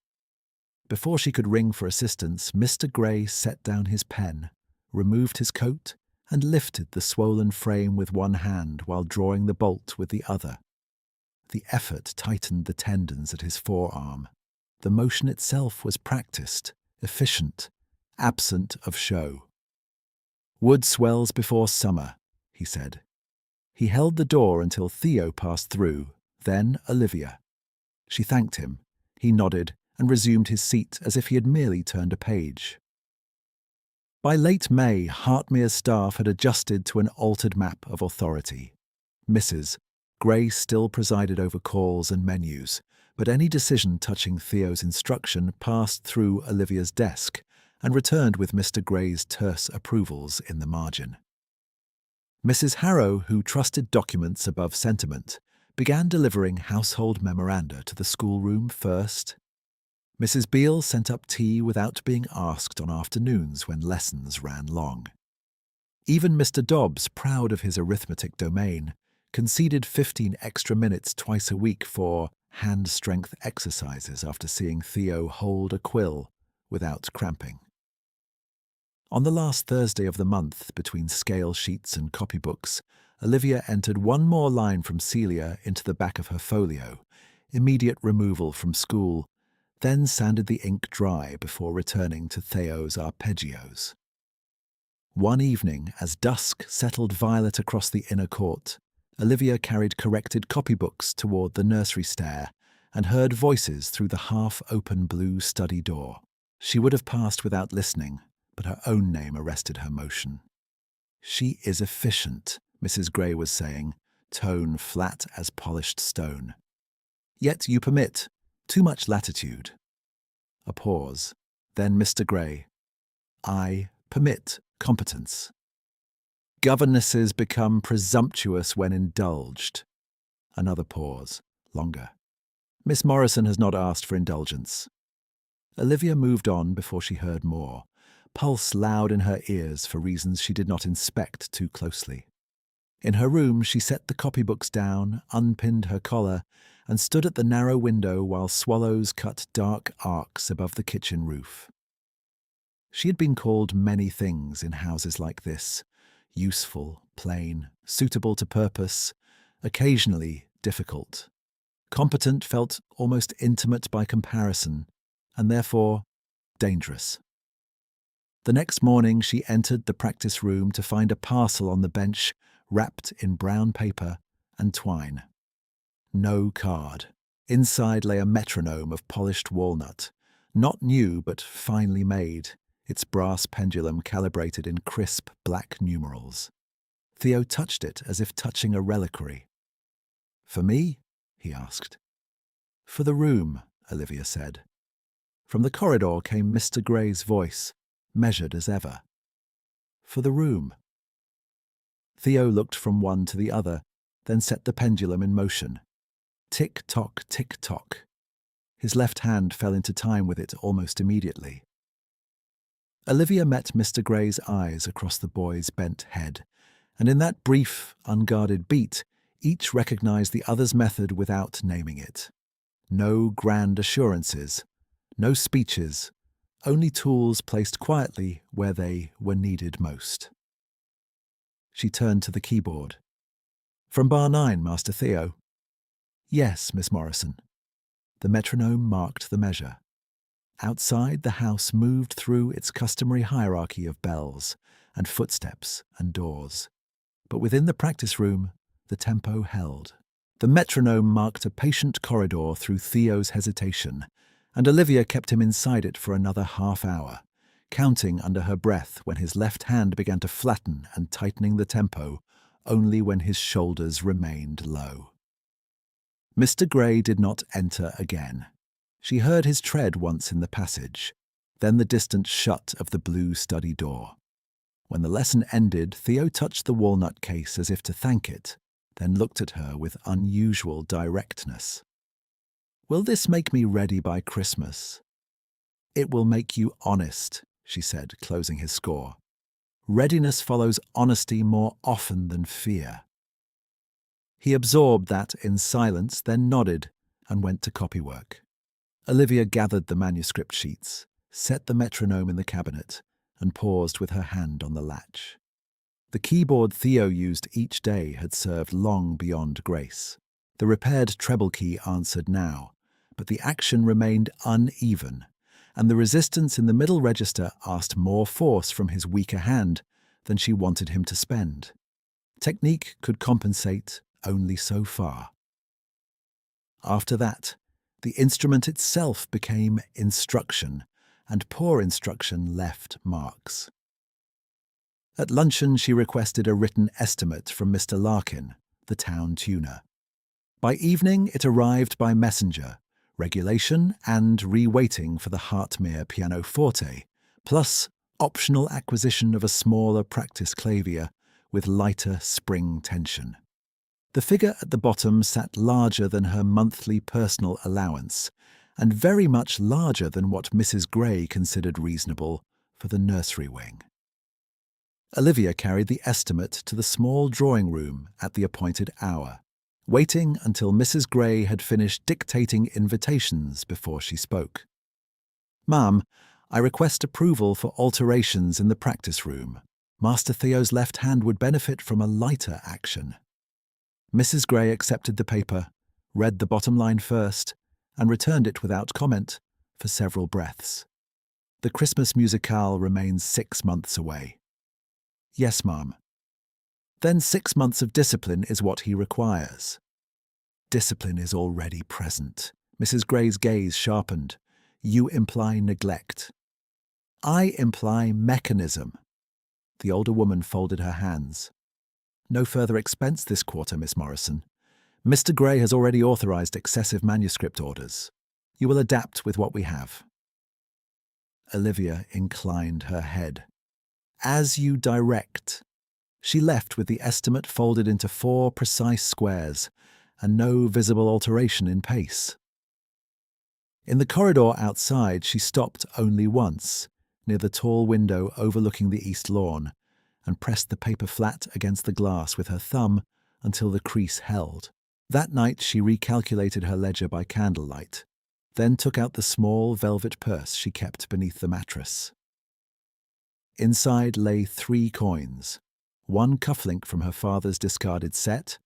Before she could ring for assistance, Mr. Gray set down his pen, removed his coat, and lifted the swollen frame with one hand while drawing the bolt with the other. The effort tightened the tendons at his forearm. The motion itself was practiced, efficient, absent of show. "Wood swells before summer," he said. He held the door until Theo passed through, then Olivia. She thanked him. He nodded and resumed his seat as if he had merely turned a page. By late May, Hartmir's staff had adjusted to an altered map of authority. Mrs. Gray still presided over calls and menus, but any decision touching Theo's instruction passed through Olivia's desk and returned with Mr. Gray's terse approvals in the margin. Mrs. Harrow, who trusted documents above sentiment, began delivering household memoranda to the schoolroom first. Mrs. Beale sent up tea without being asked on afternoons when lessons ran long. Even Mr. Dobbs, proud of his arithmetic domain, conceded 15 extra minutes twice a week for hand strength exercises after seeing Theo hold a quill without cramping. On the last Thursday of the month, between scale sheets and copybooks, Olivia entered one more line from Celia into the back of her folio, immediate removal from school, then sanded the ink dry before returning to Theo's arpeggios. One evening, as dusk settled violet across the inner court, Olivia carried corrected copybooks toward the nursery stair and heard voices through the half-open blue study door. She would have passed without listening, but her own name arrested her motion. "She is efficient," Mrs. Gray was saying, tone flat as polished stone. "Yet you permit too much latitude." A pause. Then Mr. Gray. "I permit competence." "Governesses become presumptuous when indulged." Another pause. Longer. "Miss Morrison has not asked for indulgence." Olivia moved on before she heard more, pulse loud in her ears for reasons she did not inspect too closely. In her room, she set the copybooks down, unpinned her collar, and stood at the narrow window while swallows cut dark arcs above the kitchen roof. She had been called many things in houses like this: useful, plain, suitable to purpose, occasionally difficult. Competent felt almost intimate by comparison, and therefore dangerous. The next morning she entered the practice room to find a parcel on the bench wrapped in brown paper and twine. No card. Inside lay a metronome of polished walnut, not new but finely made, its brass pendulum calibrated in crisp black numerals. Theo touched it as if touching a reliquary. "For me?" he asked. "For the room," Olivia said. From the corridor came Mr. Gray's voice, measured as ever. "For the room." Theo looked from one to the other, then set the pendulum in motion. Tick-tock, tick-tock. His left hand fell into time with it almost immediately. Olivia met Mr. Gray's eyes across the boy's bent head, and in that brief, unguarded beat, each recognized the other's method without naming it. No grand assurances, no speeches, only tools placed quietly where they were needed most. She turned to the keyboard. "From bar 9, Master Theo." "Yes, Miss Morrison." The metronome marked the measure. Outside, the house moved through its customary hierarchy of bells and footsteps and doors. But within the practice room, the tempo held. The metronome marked a patient corridor through Theo's hesitation, and Olivia kept him inside it for another half hour, counting under her breath when his left hand began to flatten and tightening the tempo only when his shoulders remained low. Mr. Gray did not enter again. She heard his tread once in the passage, then the distant shut of the blue study door. When the lesson ended, Theo touched the walnut case as if to thank it, then looked at her with unusual directness. "Will this make me ready by Christmas?" "It will make you honest," she said, closing his score. "Readiness follows honesty more often than fear." He absorbed that in silence, then nodded and went to copywork. Olivia gathered the manuscript sheets, set the metronome in the cabinet, and paused with her hand on the latch. The keyboard Theo used each day had served long beyond grace. The repaired treble key answered now, but the action remained uneven, and the resistance in the middle register asked more force from his weaker hand than she wanted him to spend. Technique could compensate only so far. After that, the instrument itself became instruction, and poor instruction left marks. At luncheon, she requested a written estimate from Mr. Larkin, the town tuner. By evening, it arrived by messenger, regulation and re-weighting for the Hartmir pianoforte, plus optional acquisition of a smaller practice clavier with lighter spring tension. The figure at the bottom sat larger than her monthly personal allowance, and very much larger than what Mrs. Gray considered reasonable for the nursery wing. Olivia carried the estimate to the small drawing room at the appointed hour, waiting until Mrs. Gray had finished dictating invitations before she spoke. "Ma'am, I request approval for alterations in the practice room. Master Theo's left hand would benefit from a lighter action." Mrs. Gray accepted the paper, read the bottom line first, and returned it without comment for several breaths. "The Christmas musicale remains 6 months away." "Yes, ma'am." "Then 6 months of discipline is what he requires." "Discipline is already present." Mrs. Gray's gaze sharpened. "You imply neglect." "I imply mechanism." The older woman folded her hands. "No further expense this quarter, Miss Morrison. Mr. Gray has already authorized excessive manuscript orders. You will adapt with what we have." Olivia inclined her head. "As you direct." She left with the estimate folded into 4 precise squares, and no visible alteration in pace. In the corridor outside, she stopped only once, near the tall window overlooking the east lawn, and pressed the paper flat against the glass with her thumb until the crease held. That night she recalculated her ledger by candlelight, then took out the small velvet purse she kept beneath the mattress. Inside lay 3 coins, 1 cufflink from her father's discarded set,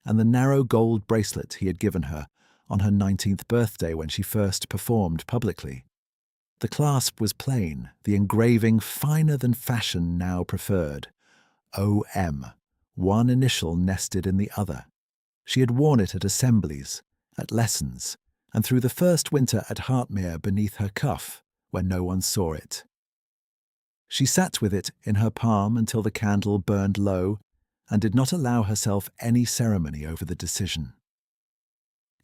and the narrow gold bracelet he had given her on her 19th birthday when she first performed publicly. The clasp was plain, the engraving finer than fashion now preferred. O.M., one initial nested in the other. She had worn it at assemblies, at lessons, and through the first winter at Hartmir beneath her cuff, where no one saw it. She sat with it in her palm until the candle burned low and did not allow herself any ceremony over the decision.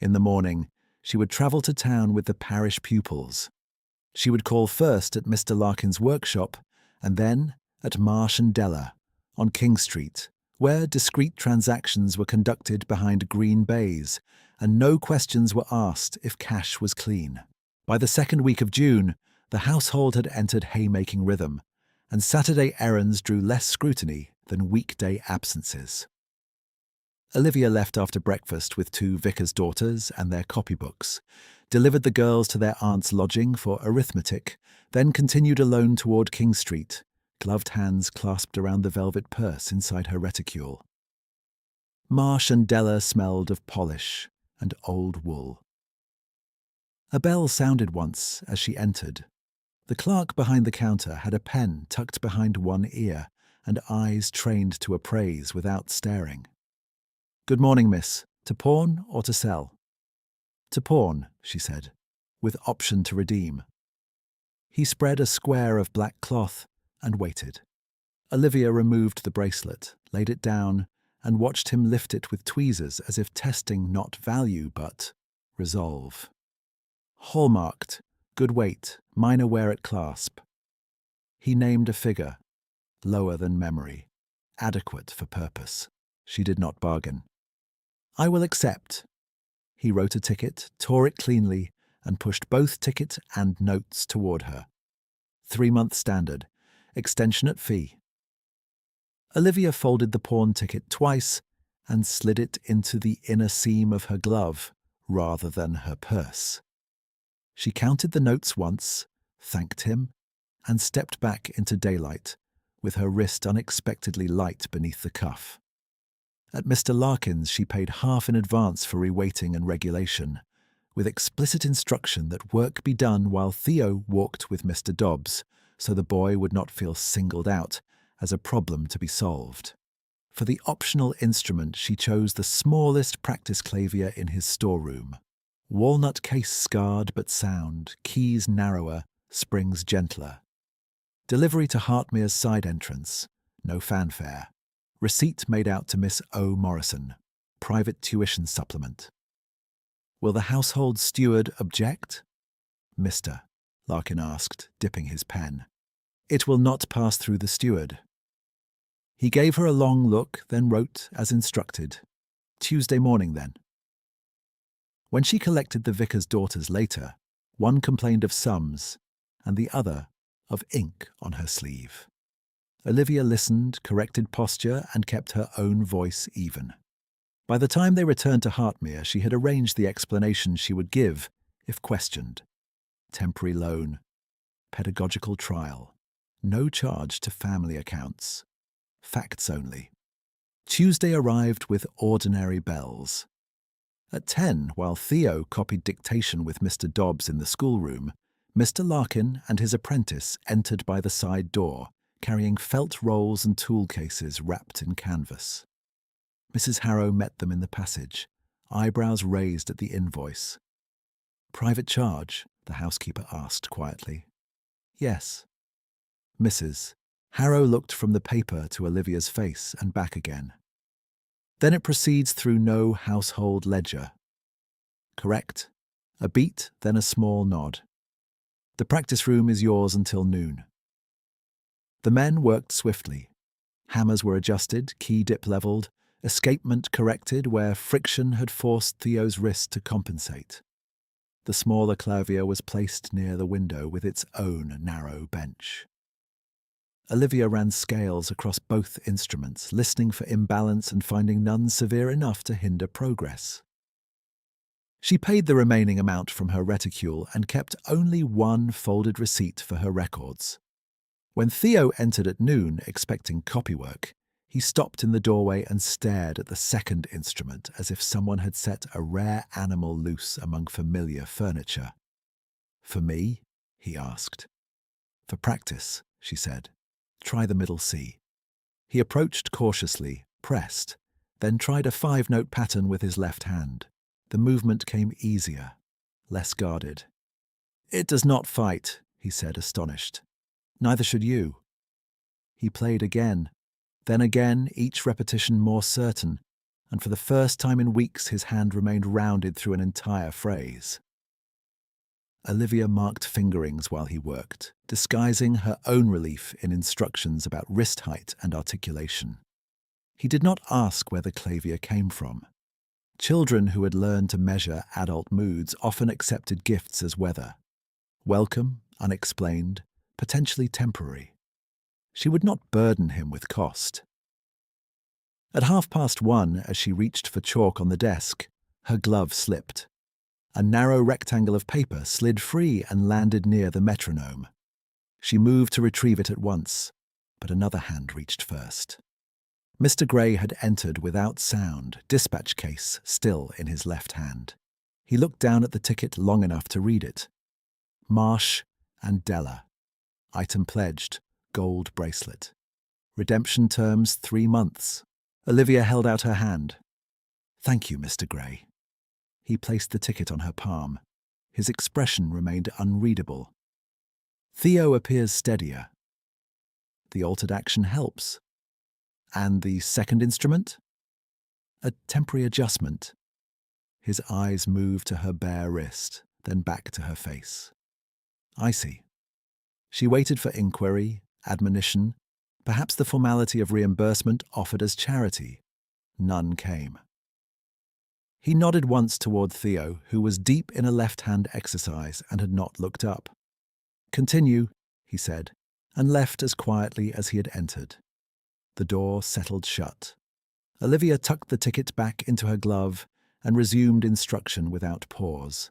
In the morning, she would travel to town with the parish pupils. She would call first at Mr. Larkin's workshop and then at Marsh and Della on King Street, where discreet transactions were conducted behind green baize and no questions were asked if cash was clean. By the second week of June, the household had entered haymaking rhythm, and Saturday errands drew less scrutiny than weekday absences. Olivia left after breakfast with 2 vicar's daughters and their copybooks, delivered the girls to their aunt's lodging for arithmetic, then continued alone toward King Street, gloved hands clasped around the velvet purse inside her reticule. Marsh and Della smelled of polish and old wool. A bell sounded once as she entered. The clerk behind the counter had a pen tucked behind one ear and eyes trained to appraise without staring. "Good morning, miss. To pawn or to sell?" "To pawn," she said, with option to redeem. He spread a square of black cloth and waited. Olivia removed the bracelet, laid it down, and watched him lift it with tweezers as if testing not value but resolve. "Hallmarked, good weight, minor wear at clasp." He named a figure, lower than memory, adequate for purpose. She did not bargain. "I will accept." He wrote a ticket, tore it cleanly, and pushed both ticket and notes toward her. 3-month standard, extensionate fee. Olivia folded the pawn ticket twice and slid it into the inner seam of her glove rather than her purse. She counted the notes once, thanked him, and stepped back into daylight, with her wrist unexpectedly light beneath the cuff. At Mr. Larkin's she paid half in advance for reweighting and regulation, with explicit instruction that work be done while Theo walked with Mr. Dobbs, so the boy would not feel singled out as a problem to be solved. For the optional instrument she chose the smallest practice clavier in his storeroom. Walnut case scarred but sound, keys narrower, springs gentler. Delivery to Hartmir's side entrance, no fanfare. Receipt made out to Miss O. Morrison. Private tuition supplement. "Will the household steward object?" "Mr." Larkin asked, dipping his pen. "It will not pass through the steward." He gave her a long look, then wrote as instructed. "Tuesday morning, then." When she collected the vicar's daughters later, one complained of sums and the other of ink on her sleeve. Olivia listened, corrected posture, and kept her own voice even. By the time they returned to Hartmir, she had arranged the explanation she would give if questioned. Temporary loan, pedagogical trial, no charge to family accounts, facts only. Tuesday arrived with ordinary bells. At 10, while Theo copied dictation with Mr. Dobbs in the schoolroom, Mr. Larkin and his apprentice entered by the side door, carrying felt rolls and tool cases wrapped in canvas. Mrs. Harrow met them in the passage, eyebrows raised at the invoice. "Private charge?" the housekeeper asked quietly. "Yes." "Mrs." Harrow looked from the paper to Olivia's face and back again. "Then it proceeds through no household ledger." "Correct." A beat, then a small nod. "The practice room is yours until noon." The men worked swiftly. Hammers were adjusted, key dip levelled, escapement corrected where friction had forced Theo's wrist to compensate. The smaller clavier was placed near the window with its own narrow bench. Olivia ran scales across both instruments, listening for imbalance and finding none severe enough to hinder progress. She paid the remaining amount from her reticule and kept only one folded receipt for her records. When Theo entered at noon expecting copywork, he stopped in the doorway and stared at the second instrument as if someone had set a rare animal loose among familiar furniture. "For me?" he asked. "For practice," she said. "Try the middle C." He approached cautiously, pressed, then tried a 5-note pattern with his left hand. The movement came easier, less guarded. "It does not fight," he said, astonished. "Neither should you." He played again, then again, each repetition more certain, and for the first time in weeks his hand remained rounded through an entire phrase. Olivia marked fingerings while he worked, disguising her own relief in instructions about wrist height and articulation. He did not ask where the clavier came from. Children who had learned to measure adult moods often accepted gifts as weather. Welcome, unexplained, potentially temporary. She would not burden him with cost. At 1:30, as she reached for chalk on the desk, her glove slipped. A narrow rectangle of paper slid free and landed near the metronome. She moved to retrieve it at once, but another hand reached first. Mr. Gray had entered without sound, dispatch case still in his left hand. He looked down at the ticket long enough to read it. Marsh and Della. Item pledged, gold bracelet. Redemption terms 3 months. Olivia held out her hand. "Thank you, Mr. Gray." He placed the ticket on her palm. His expression remained unreadable. Theo appears steadier. The altered action helps. And the second instrument? A temporary adjustment. His eyes moved to her bare wrist, then back to her face. "I see." She waited for inquiry, admonition, perhaps the formality of reimbursement offered as charity. None came. He nodded once toward Theo, who was deep in a left-hand exercise and had not looked up. "Continue," he said, and left as quietly as he had entered. The door settled shut. Olivia tucked the ticket back into her glove and resumed instruction without pause.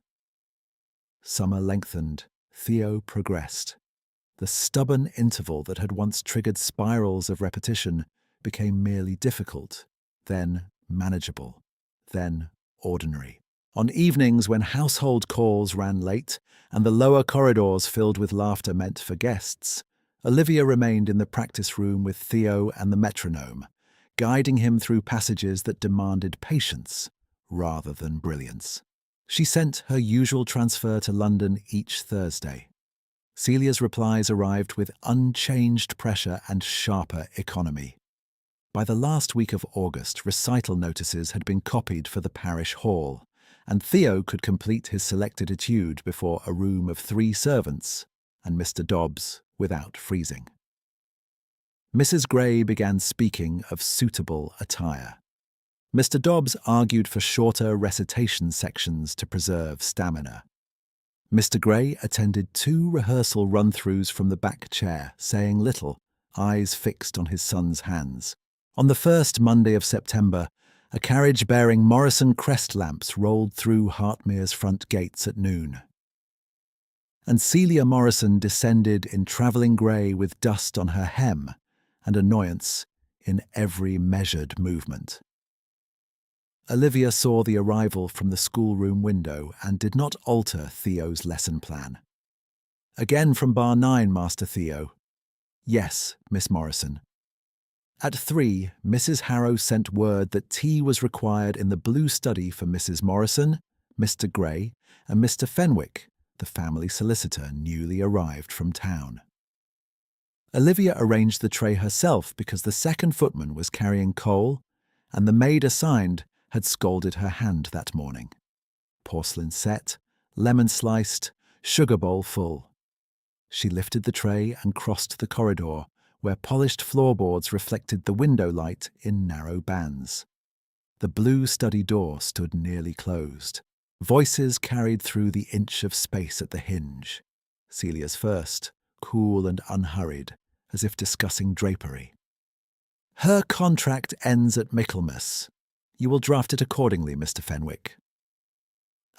Summer lengthened. Theo progressed. The stubborn interval that had once triggered spirals of repetition became merely difficult, then manageable, then ordinary. On evenings when household calls ran late and the lower corridors filled with laughter meant for guests, Olivia remained in the practice room with Theo and the metronome, guiding him through passages that demanded patience rather than brilliance. She sent her usual transfer to London each Thursday. Celia's replies arrived with unchanged pressure and sharper economy. By the last week of August, recital notices had been copied for the parish hall, and Theo could complete his selected etude before a room of 3 servants and Mr. Dobbs without freezing. Mrs. Gray began speaking of suitable attire. Mr. Dobbs argued for shorter recitation sections to preserve stamina. Mr. Gray attended 2 rehearsal run-throughs from the back chair, saying little, eyes fixed on his son's hands. On the first Monday of September, a carriage bearing Morrison crest lamps rolled through Hartmir's front gates at noon. And Celia Morrison descended in travelling grey with dust on her hem and annoyance in every measured movement. Olivia saw the arrival from the schoolroom window and did not alter Theo's lesson plan. "Again from bar 9, Master Theo." "Yes, Miss Morrison." At 3, Mrs. Harrow sent word that tea was required in the blue study for Mrs. Morrison, Mr. Gray, and Mr. Fenwick, the family solicitor newly arrived from town. Olivia arranged the tray herself because the second footman was carrying coal, and the maid assigned had scalded her hand that morning. Porcelain set, lemon sliced, sugar bowl full. She lifted the tray and crossed the corridor, where polished floorboards reflected the window light in narrow bands. The blue study door stood nearly closed. Voices carried through the inch of space at the hinge. Celia's first, cool and unhurried, as if discussing drapery. Her contract ends at Michaelmas. You will draft it accordingly, Mr. Fenwick.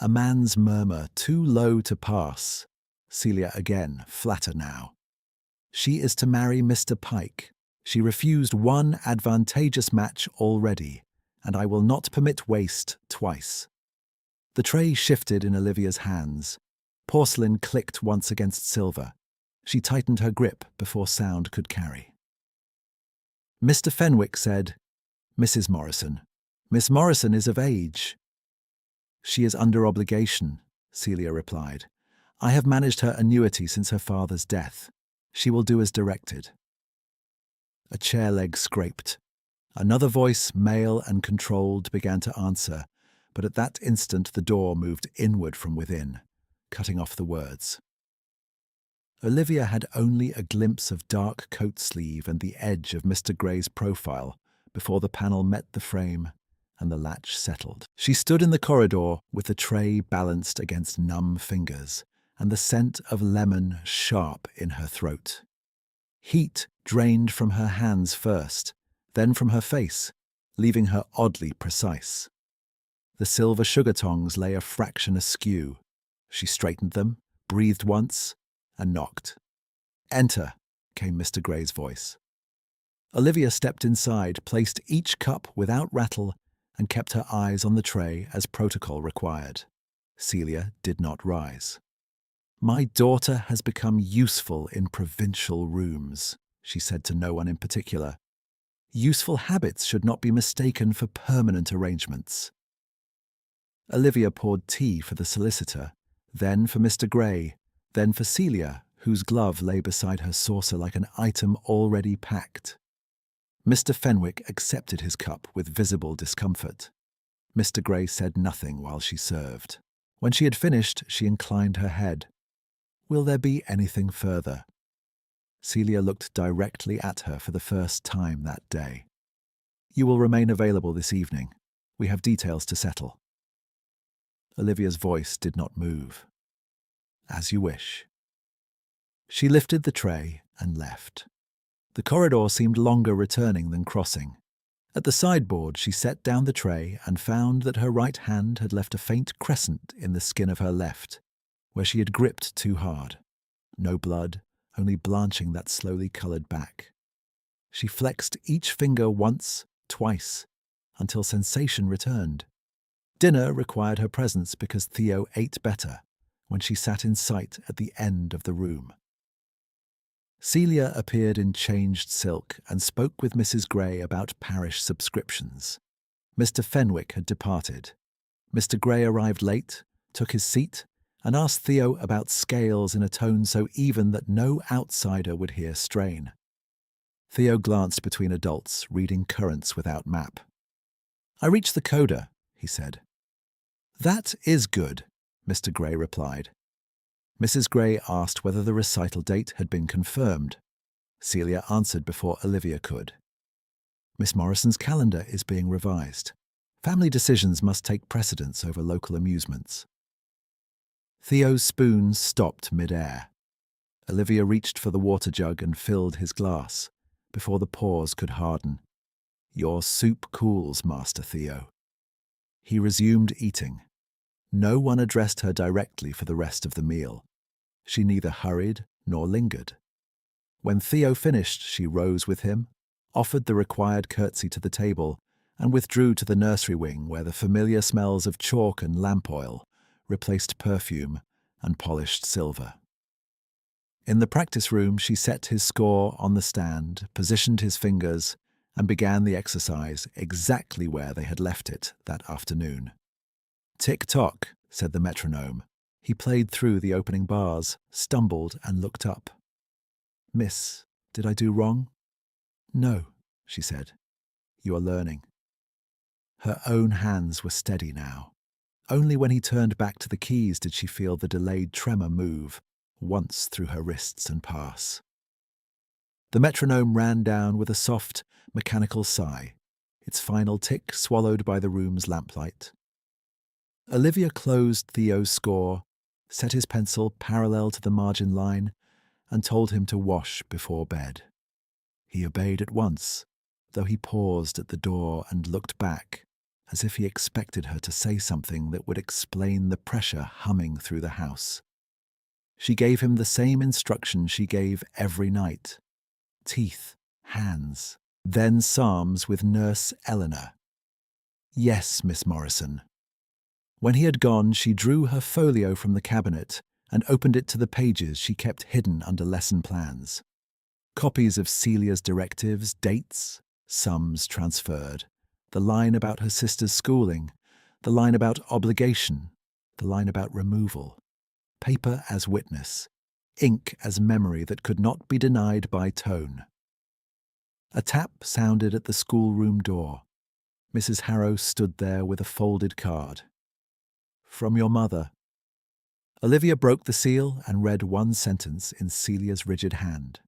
A man's murmur too low to pass. Celia again, flatter now. She is to marry Mr. Pike. She refused one advantageous match already, and I will not permit waste twice. The tray shifted in Olivia's hands. Porcelain clicked once against silver. She tightened her grip before sound could carry. Mr. Fenwick said, Mrs. Morrison, Miss Morrison is of age. She is under obligation, Celia replied. I have managed her annuity since her father's death. She will do as directed. A chair leg scraped. Another voice, male and controlled, began to answer, but at that instant the door moved inward from within, cutting off the words. Olivia had only a glimpse of dark coat sleeve and the edge of Mr. Gray's profile before the panel met the frame and the latch settled. She stood in the corridor with the tray balanced against numb fingers and the scent of lemon sharp in her throat. Heat drained from her hands first, then from her face, leaving her oddly precise. The silver sugar tongs lay a fraction askew. She straightened them, breathed once, and knocked. Enter, came Mr. Gray's voice. Olivia stepped inside, placed each cup without rattle, and kept her eyes on the tray as protocol required. Celia did not rise. My daughter has become useful in provincial rooms, she said to no one in particular. Useful habits should not be mistaken for permanent arrangements. Olivia poured tea for the solicitor, then for Mr. Gray, then for Celia, whose glove lay beside her saucer like an item already packed. Mr. Fenwick accepted his cup with visible discomfort. Mr. Gray said nothing while she served. When she had finished, she inclined her head. Will there be anything further? Celia looked directly at her for the first time that day. You will remain available this evening. We have details to settle. Olivia's voice did not move. As you wish. She lifted the tray and left. The corridor seemed longer returning than crossing. At the sideboard, she set down the tray and found that her right hand had left a faint crescent in the skin of her left, where she had gripped too hard. No blood, only blanching that slowly coloured back. She flexed each finger once, twice, until sensation returned. Dinner required her presence because Theo ate better when she sat in sight at the end of the room. Celia appeared in changed silk and spoke with Mrs. Gray about parish subscriptions. Mr. Fenwick had departed. Mr. Gray arrived late, took his seat, and asked Theo about scales in a tone so even that no outsider would hear strain. Theo glanced between adults, reading currents without map. I reached the coda, he said. That is good, Mr. Gray replied. Mrs. Gray asked whether the recital date had been confirmed. Celia answered before Olivia could. Miss Morrison's calendar is being revised. Family decisions must take precedence over local amusements. Theo's spoon stopped mid-air. Olivia reached for the water jug and filled his glass, before the pause could harden. Your soup cools, Master Theo. He resumed eating. No one addressed her directly for the rest of the meal. She neither hurried nor lingered. When Theo finished, she rose with him, offered the required curtsy to the table, and withdrew to the nursery wing where the familiar smells of chalk and lamp oil replaced perfume and polished silver. In the practice room, she set his score on the stand, positioned his fingers, and began the exercise exactly where they had left it that afternoon. Tick-tock, said the metronome. He played through the opening bars, stumbled, and looked up. Miss, did I do wrong? No, she said. You are learning. Her own hands were steady now. Only when he turned back to the keys did she feel the delayed tremor move, once through her wrists and pass. The metronome ran down with a soft, mechanical sigh, its final tick swallowed by the room's lamplight. Olivia closed Theo's score, set his pencil parallel to the margin line, and told him to wash before bed. He obeyed at once, though he paused at the door and looked back, as if he expected her to say something that would explain the pressure humming through the house. She gave him the same instruction she gave every night: teeth, hands, then psalms with Nurse Eleanor. Yes, Miss Morrison. When he had gone, she drew her folio from the cabinet and opened it to the pages she kept hidden under lesson plans. Copies of Celia's directives, dates, sums transferred, the line about her sister's schooling, the line about obligation, the line about removal, paper as witness, ink as memory that could not be denied by tone. A tap sounded at the schoolroom door. Mrs. Harrow stood there with a folded card. From your mother. Olivia broke the seal and read one sentence in Celia's rigid hand.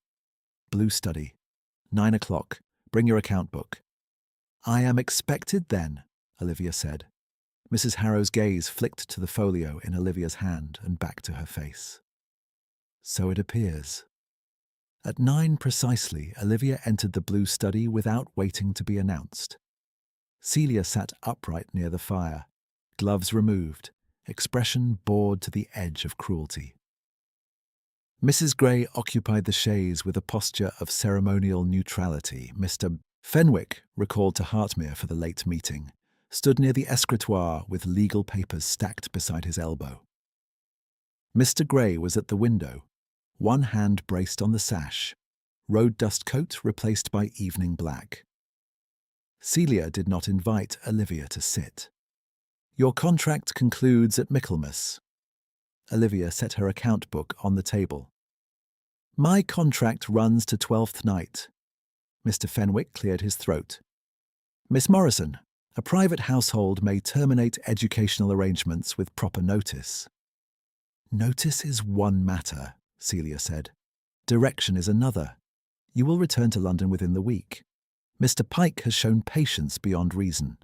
Blue study. 9 o'clock. Bring your account book. I am expected then, Olivia said. Mrs. Harrow's gaze flicked to the folio in Olivia's hand and back to her face. So it appears. At 9 precisely, Olivia entered the blue study without waiting to be announced. Celia sat upright near the fire, gloves removed, expression bored to the edge of cruelty. Mrs. Gray occupied the chaise with a posture of ceremonial neutrality. Mr. Fenwick, recalled to Hartmir for the late meeting, stood near the escritoire with legal papers stacked beside his elbow. Mr. Gray was at the window, one hand braced on the sash, road dust coat replaced by evening black. Celia did not invite Olivia to sit. Your contract concludes at Michaelmas. Olivia set her account book on the table. My contract runs to 12th night. Mr. Fenwick cleared his throat. Miss Morrison, a private household may terminate educational arrangements with proper notice. Notice is one matter, Celia said. Direction is another. You will return to London within the week. Mr. Pike has shown patience beyond reason.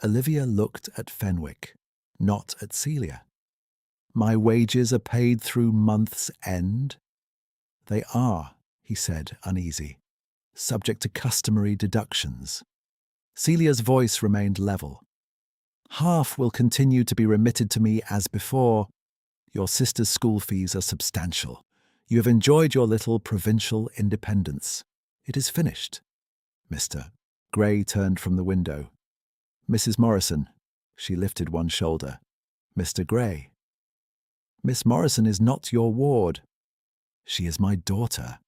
Olivia looked at Fenwick, not at Celia. My wages are paid through month's end? They are, he said, uneasy, subject to customary deductions. Celia's voice remained level. Half will continue to be remitted to me as before. Your sister's school fees are substantial. You have enjoyed your little provincial independence. It is finished. Mr. Gray turned from the window. Mrs. Morrison. She lifted one shoulder. Mr. Gray. Miss Morrison is not your ward. She is my daughter.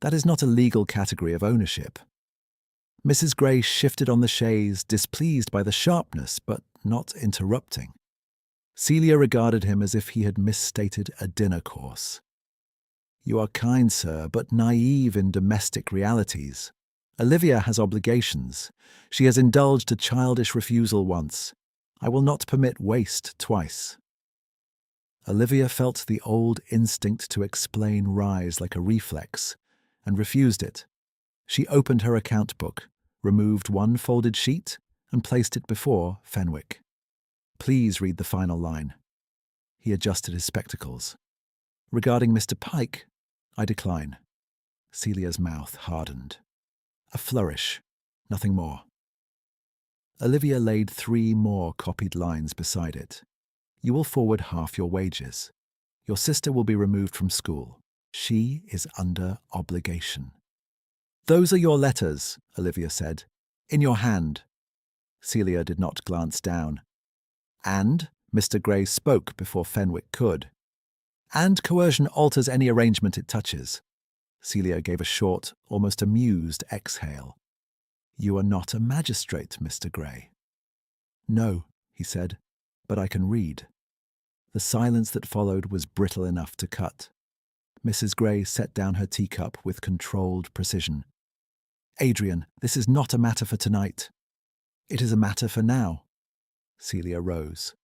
That is not a legal category of ownership. Mrs. Gray shifted on the chaise, displeased by the sharpness, but not interrupting. Celia regarded him as if he had misstated a dinner course. You are kind, sir, but naive in domestic realities. Olivia has obligations. She has indulged a childish refusal once. I will not permit waste twice. Olivia felt the old instinct to explain rise like a reflex, and refused it. She opened her account book, removed one folded sheet, and placed it before Fenwick. Please read the final line. He adjusted his spectacles. Regarding Mr. Pike, I decline. Celia's mouth hardened. A flourish, nothing more. Olivia laid 3 more copied lines beside it. You will forward half your wages. Your sister will be removed from school. She is under obligation. Those are your letters, Olivia said. In your hand. Celia did not glance down. And Mr. Gray spoke before Fenwick could. And coercion alters any arrangement it touches. Celia gave a short, almost amused exhale. You are not a magistrate, Mr. Gray. No, he said, but I can read. The silence that followed was brittle enough to cut. Mrs. Gray set down her teacup with controlled precision. Adrian, this is not a matter for tonight. It is a matter for now. Celia rose.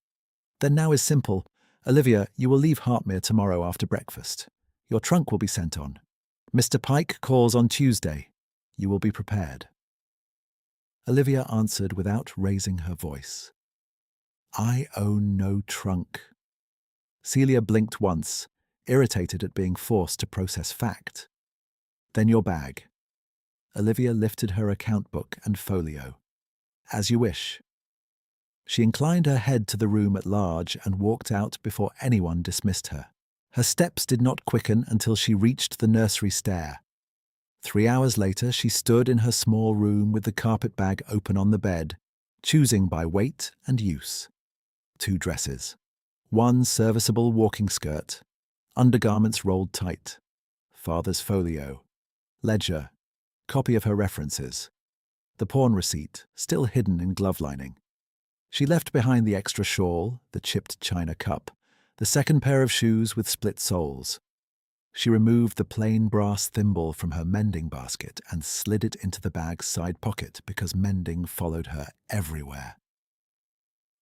Then now is simple. Olivia, you will leave Hartmir tomorrow after breakfast. Your trunk will be sent on. Mr. Pike calls on Tuesday. You will be prepared. Olivia answered without raising her voice. I own no trunk. Celia blinked once, irritated at being forced to process fact. Then your bag. Olivia lifted her account book and folio. As you wish. She inclined her head to the room at large and walked out before anyone dismissed her. Her steps did not quicken until she reached the nursery stair. 3 hours later, she stood in her small room with the carpet bag open on the bed, choosing by weight and use. 2 dresses. 1 serviceable walking skirt, undergarments rolled tight, father's folio, ledger, copy of her references, the pawn receipt still hidden in glove lining. She left behind the extra shawl, the chipped china cup, the 2nd pair of shoes with split soles. She removed the plain brass thimble from her mending basket and slid it into the bag's side pocket because mending followed her everywhere.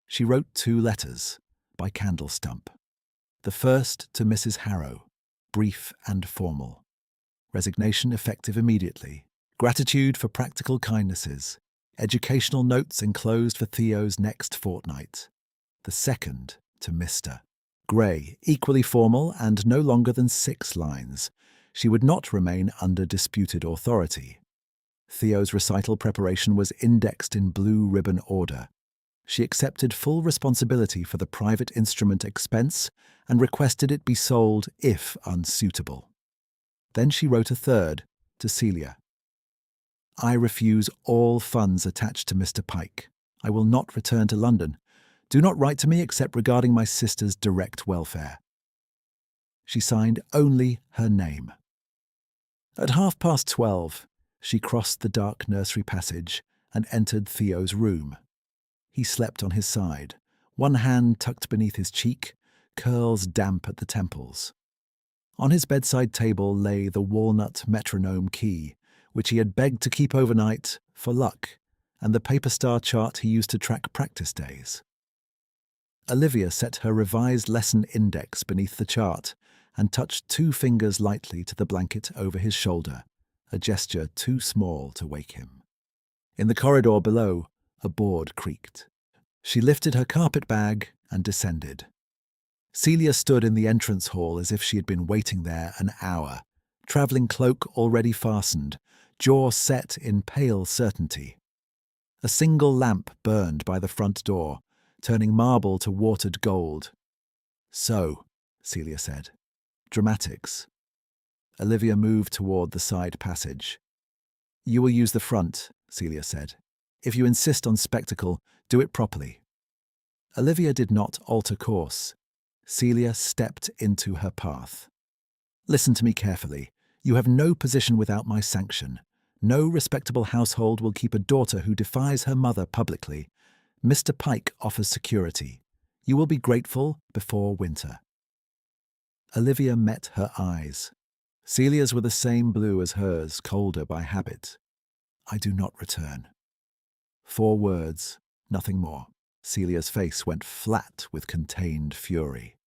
She wrote 2 letters by candle stump. The first to Mrs. Harrow, brief and formal. Resignation effective immediately. Gratitude for practical kindnesses. Educational notes enclosed for Theo's next fortnight. The second to Mr. Gray, equally formal and no longer than 6 lines. She would not remain under disputed authority. Theo's recital preparation was indexed in blue ribbon order. She accepted full responsibility for the private instrument expense and requested it be sold if unsuitable. Then she wrote a third to Celia. I refuse all funds attached to Mr. Pike. I will not return to London. Do not write to me except regarding my sister's direct welfare. She signed only her name. At 12:30, she crossed the dark nursery passage and entered Theo's room. He slept on his side, one hand tucked beneath his cheek, curls damp at the temples. On his bedside table lay the walnut metronome key, which he had begged to keep overnight for luck, and the paper star chart he used to track practice days. Olivia set her revised lesson index beneath the chart and touched 2 fingers lightly to the blanket over his shoulder, a gesture too small to wake him. In the corridor below, a board creaked. She lifted her carpet bag and descended. Celia stood in the entrance hall as if she had been waiting there an hour, travelling cloak already fastened, jaw set in pale certainty. A single lamp burned by the front door, turning marble to watered gold. So, Celia said. Dramatics. Olivia moved toward the side passage. You will use the front, Celia said. If you insist on spectacle, do it properly. Olivia did not alter course. Celia stepped into her path. Listen to me carefully. You have no position without my sanction. No respectable household will keep a daughter who defies her mother publicly. Mr. Pike offers security. You will be grateful before winter. Olivia met her eyes. Celia's were the same blue as hers, colder by habit. I do not return. 4 words, nothing more. Celia's face went flat with contained fury.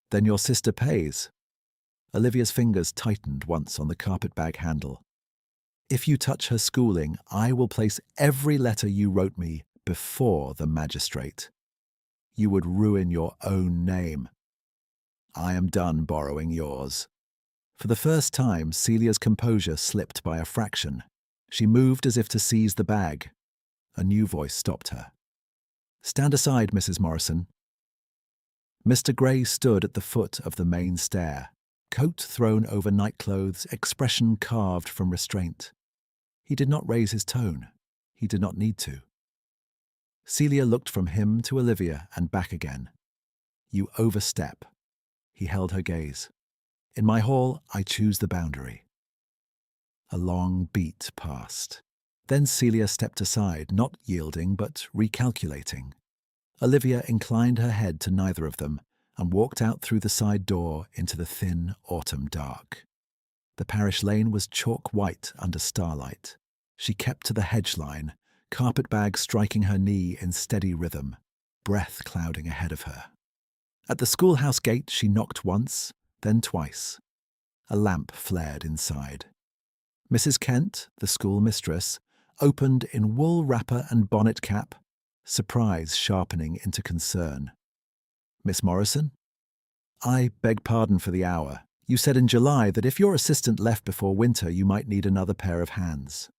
Then your sister pays. Olivia's fingers tightened once on the carpet-bag handle. If you touch her schooling, I will place every letter you wrote me before the magistrate. You would ruin your own name. I am done borrowing yours. For the first time, Celia's composure slipped by a fraction. She moved as if to seize the bag. A new voice stopped her. Stand aside, Mrs. Morrison. Mr. Gray stood at the foot of the main stair, coat thrown over nightclothes, expression carved from restraint. He did not raise his tone. He did not need to. Celia looked from him to Olivia and back again. You overstep. He held her gaze. In my hall, I choose the boundary. A long beat passed. Then Celia stepped aside, not yielding but recalculating. Olivia inclined her head to neither of them and walked out through the side door into the thin autumn dark. The parish lane was chalk white under starlight. She kept to the hedge line, carpet-bag striking her knee in steady rhythm, breath clouding ahead of her. At the schoolhouse gate she knocked once, then twice. A lamp flared inside. Mrs. Kent, the schoolmistress, opened in wool wrapper and bonnet cap, surprise sharpening into concern. Miss Morrison? I beg pardon for the hour. You said in July that if your assistant left before winter, you might need another pair of hands.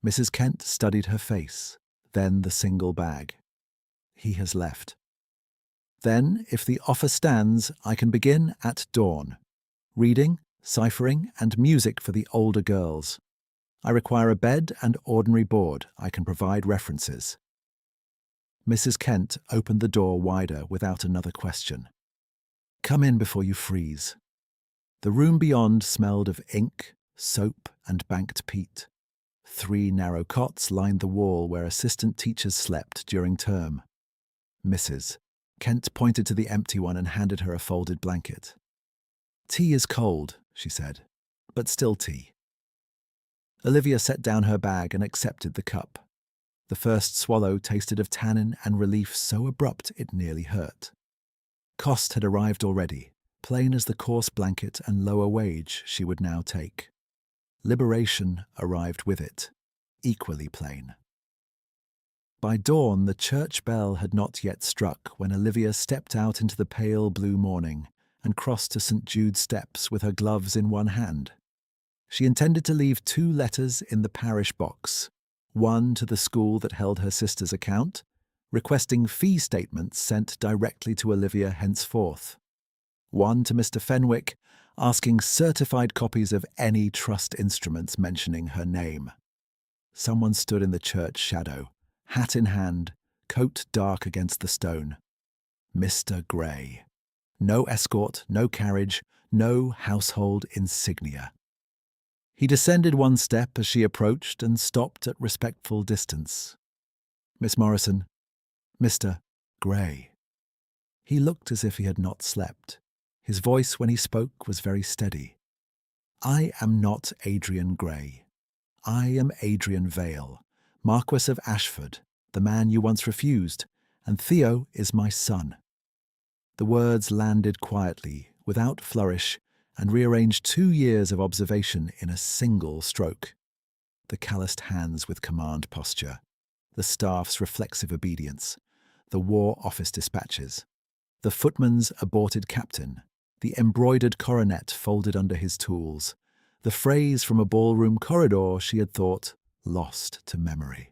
Mrs. Kent studied her face, then the single bag. He has left. Then, if the offer stands, I can begin at dawn. Reading, ciphering, and music for the older girls. I require a bed and ordinary board. I can provide references. Mrs. Kent opened the door wider without another question. Come in before you freeze. The room beyond smelled of ink, soap, and banked peat. 3 narrow cots lined the wall where assistant teachers slept during term. Mrs. Kent pointed to the empty one and handed her a folded blanket. Tea is cold, she said, but still tea. Olivia set down her bag and accepted the cup. The first swallow tasted of tannin and relief so abrupt it nearly hurt. Cost had arrived already, plain as the coarse blanket and lower wage she would now take. Liberation arrived with it, equally plain. By dawn, the church bell had not yet struck when Olivia stepped out into the pale blue morning and crossed to St. Jude's steps with her gloves in one hand. She intended to leave 2 letters in the parish box, one to the school that held her sister's account, requesting fee statements sent directly to Olivia henceforth. One to Mr. Fenwick, asking certified copies of any trust instruments mentioning her name. Someone stood in the church shadow, hat in hand, coat dark against the stone. Mr. Gray. No escort, no carriage, no household insignia. He descended 1 step as she approached and stopped at respectful distance. Miss Morrison, Mr. Gray. He looked as if he had not slept. His voice when he spoke was very steady. I am not Adrian Gray. I am Adrian Vale, Marquess of Ashford, the man you once refused, and Theo is my son. The words landed quietly, without flourish, and rearranged 2 years of observation in a single stroke. The calloused hands with command posture, the staff's reflexive obedience, the War Office dispatches, the footman's aborted captain, the embroidered coronet folded under his tools, the phrase from a ballroom corridor she had thought lost to memory.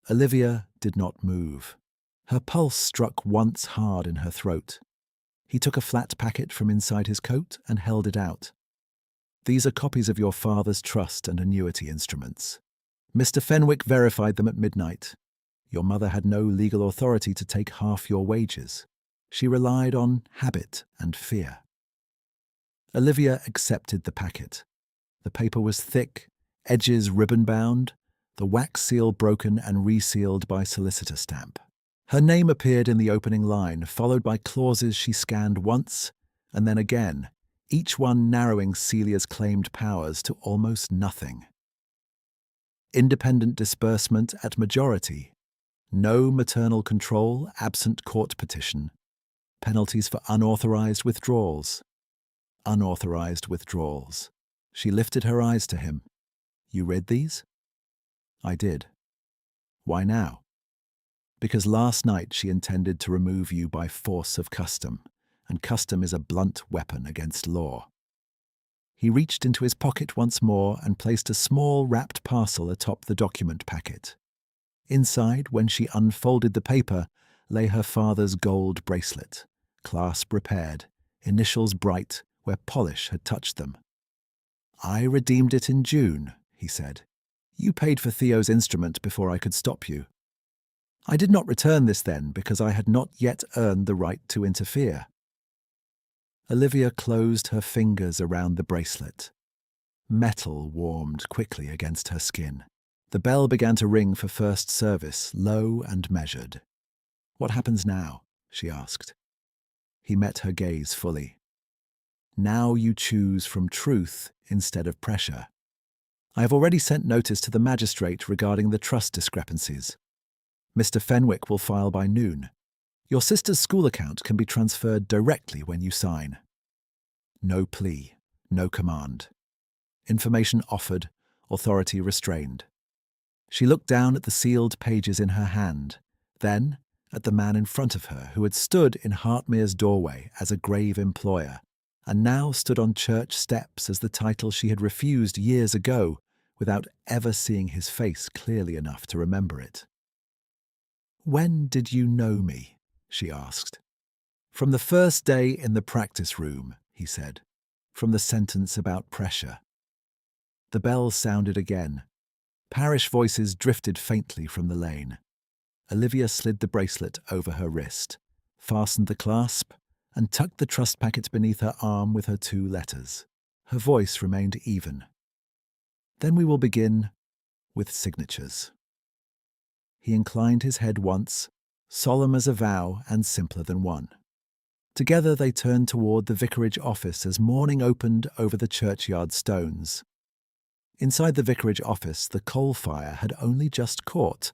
Olivia did not move. Her pulse struck once hard in her throat. He took a flat packet from inside his coat and held it out. These are copies of your father's trust and annuity instruments. Mr. Fenwick verified them at midnight. Your mother had no legal authority to take half your wages. She relied on habit and fear. Olivia accepted the packet. The paper was thick, edges ribbon-bound, the wax seal broken and resealed by solicitor stamp. Her name appeared in the opening line, followed by clauses she scanned once and then again, each one narrowing Celia's claimed powers to almost nothing. Independent disbursement at majority. No maternal control absent court petition. Penalties for unauthorized withdrawals. Unauthorized withdrawals. She lifted her eyes to him. You read these? I did. Why now? Because last night she intended to remove you by force of custom, and custom is a blunt weapon against law. He reached into his pocket once more and placed a small wrapped parcel atop the document packet. Inside, when she unfolded the paper, lay her father's gold bracelet, clasp repaired, initials bright where polish had touched them. I redeemed it in June, he said. You paid for Theo's instrument before I could stop you. I did not return this then because I had not yet earned the right to interfere. Olivia closed her fingers around the bracelet. Metal warmed quickly against her skin. The bell began to ring for first service, low and measured. What happens now? She asked. He met her gaze fully. Now you choose from truth instead of pressure. I have already sent notice to the magistrate regarding the trust discrepancies. Mr. Fenwick will file by noon. Your sister's school account can be transferred directly when you sign. No plea, no command. Information offered, authority restrained. She looked down at the sealed pages in her hand, then at the man in front of her who had stood in Hartmir's doorway as a grave employer, and now stood on church steps as the title she had refused years ago without ever seeing his face clearly enough to remember it. "When did you know me?" she asked. "From the first day in the practice room," he said, from the sentence about pressure. The bell sounded again. Parish voices drifted faintly from the lane. Olivia slid the bracelet over her wrist, fastened the clasp, and tucked the trust packet beneath her arm with her 2 letters. Her voice remained even. "Then we will begin with signatures." He inclined his head once, solemn as a vow and simpler than one. Together they turned toward the vicarage office as morning opened over the churchyard stones. Inside the vicarage office, the coal fire had only just caught,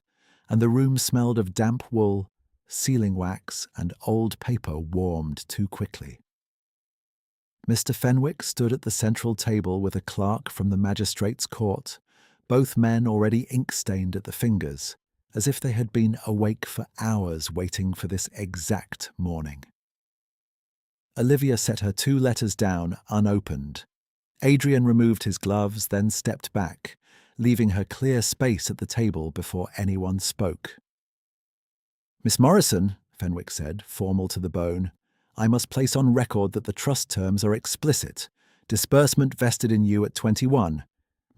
and the room smelled of damp wool, sealing wax, and old paper warmed too quickly. Mr. Fenwick stood at the central table with a clerk from the magistrate's court, both men already ink-stained at the fingers, as if they had been awake for hours waiting for this exact morning. Olivia set her 2 letters down unopened. Adrian removed his gloves, then stepped back, leaving her clear space at the table before anyone spoke. "Miss Morrison," Fenwick said, formal to the bone, "I must place on record that the trust terms are explicit. Disbursement vested in you at 21.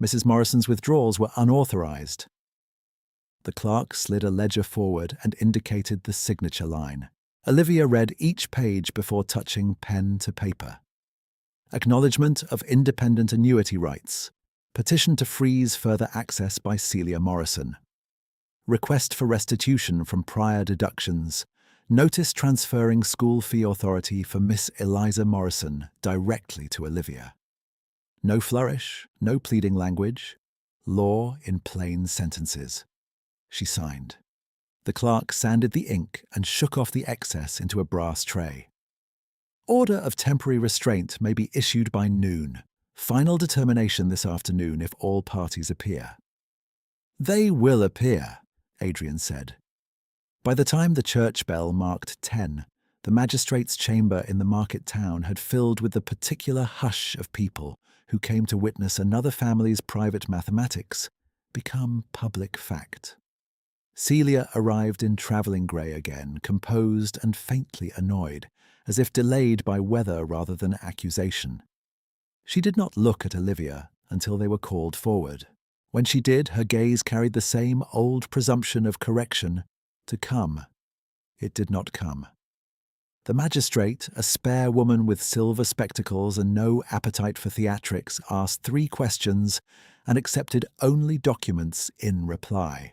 Mrs. Morrison's withdrawals were unauthorized." The clerk slid a ledger forward and indicated the signature line. Olivia read each page before touching pen to paper. Acknowledgement of independent annuity rights. Petition to freeze further access by Celia Morrison. Request for restitution from prior deductions. Notice transferring school fee authority for Miss Eliza Morrison directly to Olivia. No flourish, no pleading language. Law in plain sentences. She signed. The clerk sanded the ink and shook off the excess into a brass tray. "Order of temporary restraint may be issued by noon. Final determination this afternoon if all parties appear." "They will appear," Adrian said. By the time the church bell marked 10, the magistrate's chamber in the market town had filled with the particular hush of people who came to witness another family's private mathematics become public fact. Celia arrived in travelling grey again, composed and faintly annoyed, as if delayed by weather rather than accusation. She did not look at Olivia until they were called forward. When she did, her gaze carried the same old presumption of correction to come. It did not come. The magistrate, a spare woman with silver spectacles and no appetite for theatrics, asked 3 questions and accepted only documents in reply.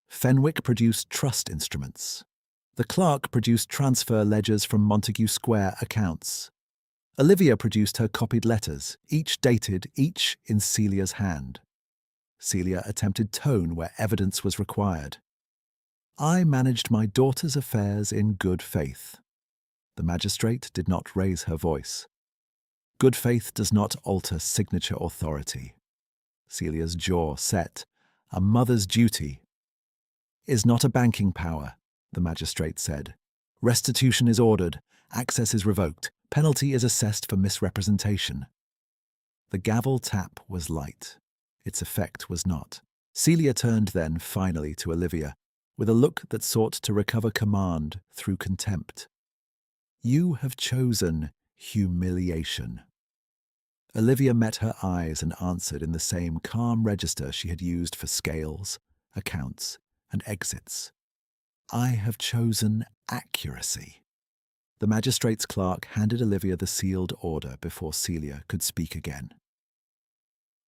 Fenwick produced trust instruments. The clerk produced transfer ledgers from Montague Square accounts. Olivia produced her copied letters, each dated, each in Celia's hand. Celia attempted tone where evidence was required. "I managed my daughter's affairs in good faith." The magistrate did not raise her voice. "Good faith does not alter signature authority." Celia's jaw set. "A mother's duty is not a banking power," the magistrate said. "Restitution is ordered. Access is revoked. Penalty is assessed for misrepresentation." The gavel tap was light. Its effect was not. Celia turned then finally to Olivia, with a look that sought to recover command through contempt. "You have chosen humiliation." Olivia met her eyes and answered in the same calm register she had used for scales, accounts, and exits. "I have chosen accuracy." The magistrate's clerk handed Olivia the sealed order before Celia could speak again.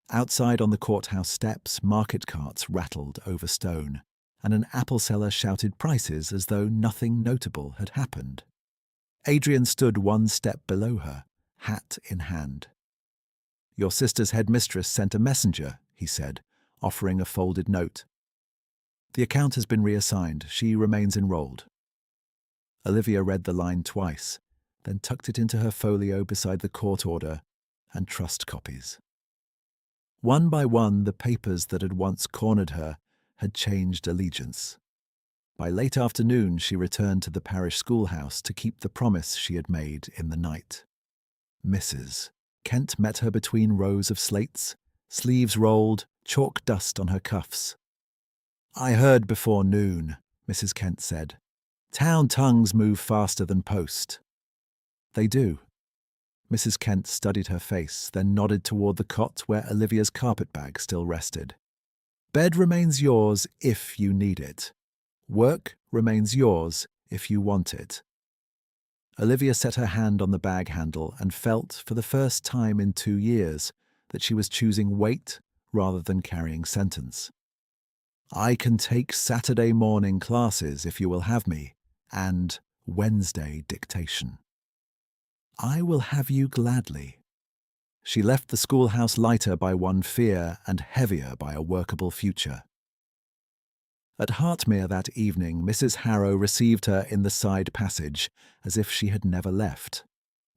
Outside on the courthouse steps, market carts rattled over stone, and an apple seller shouted prices as though nothing notable had happened. Adrian stood 1 step below her, hat in hand. "Your sister's headmistress sent a messenger," he said, offering a folded note. "The account has been reassigned. She remains enrolled." Olivia read the line twice, then tucked it into her folio beside the court order and trust copies. One by one, the papers that had once cornered her had changed allegiance. By late afternoon, she returned to the parish schoolhouse to keep the promise she had made in the night. Mrs. Kent met her between rows of slates, sleeves rolled, chalk dust on her cuffs. "I heard before noon," Mrs. Kent said. "Town tongues move faster than post." "They do." Mrs. Kent studied her face, then nodded toward the cot where Olivia's carpetbag still rested. "Bed remains yours if you need it. Work remains yours if you want it." Olivia set her hand on the bag handle and felt, for the first time in 2 years, that she was choosing weight rather than carrying sentence. "I can take Saturday morning classes if you will have me, and Wednesday dictation." "I will have you gladly." She left the schoolhouse lighter by one fear and heavier by a workable future. At Hartmir that evening, Mrs. Harrow received her in the side passage, as if she had never left,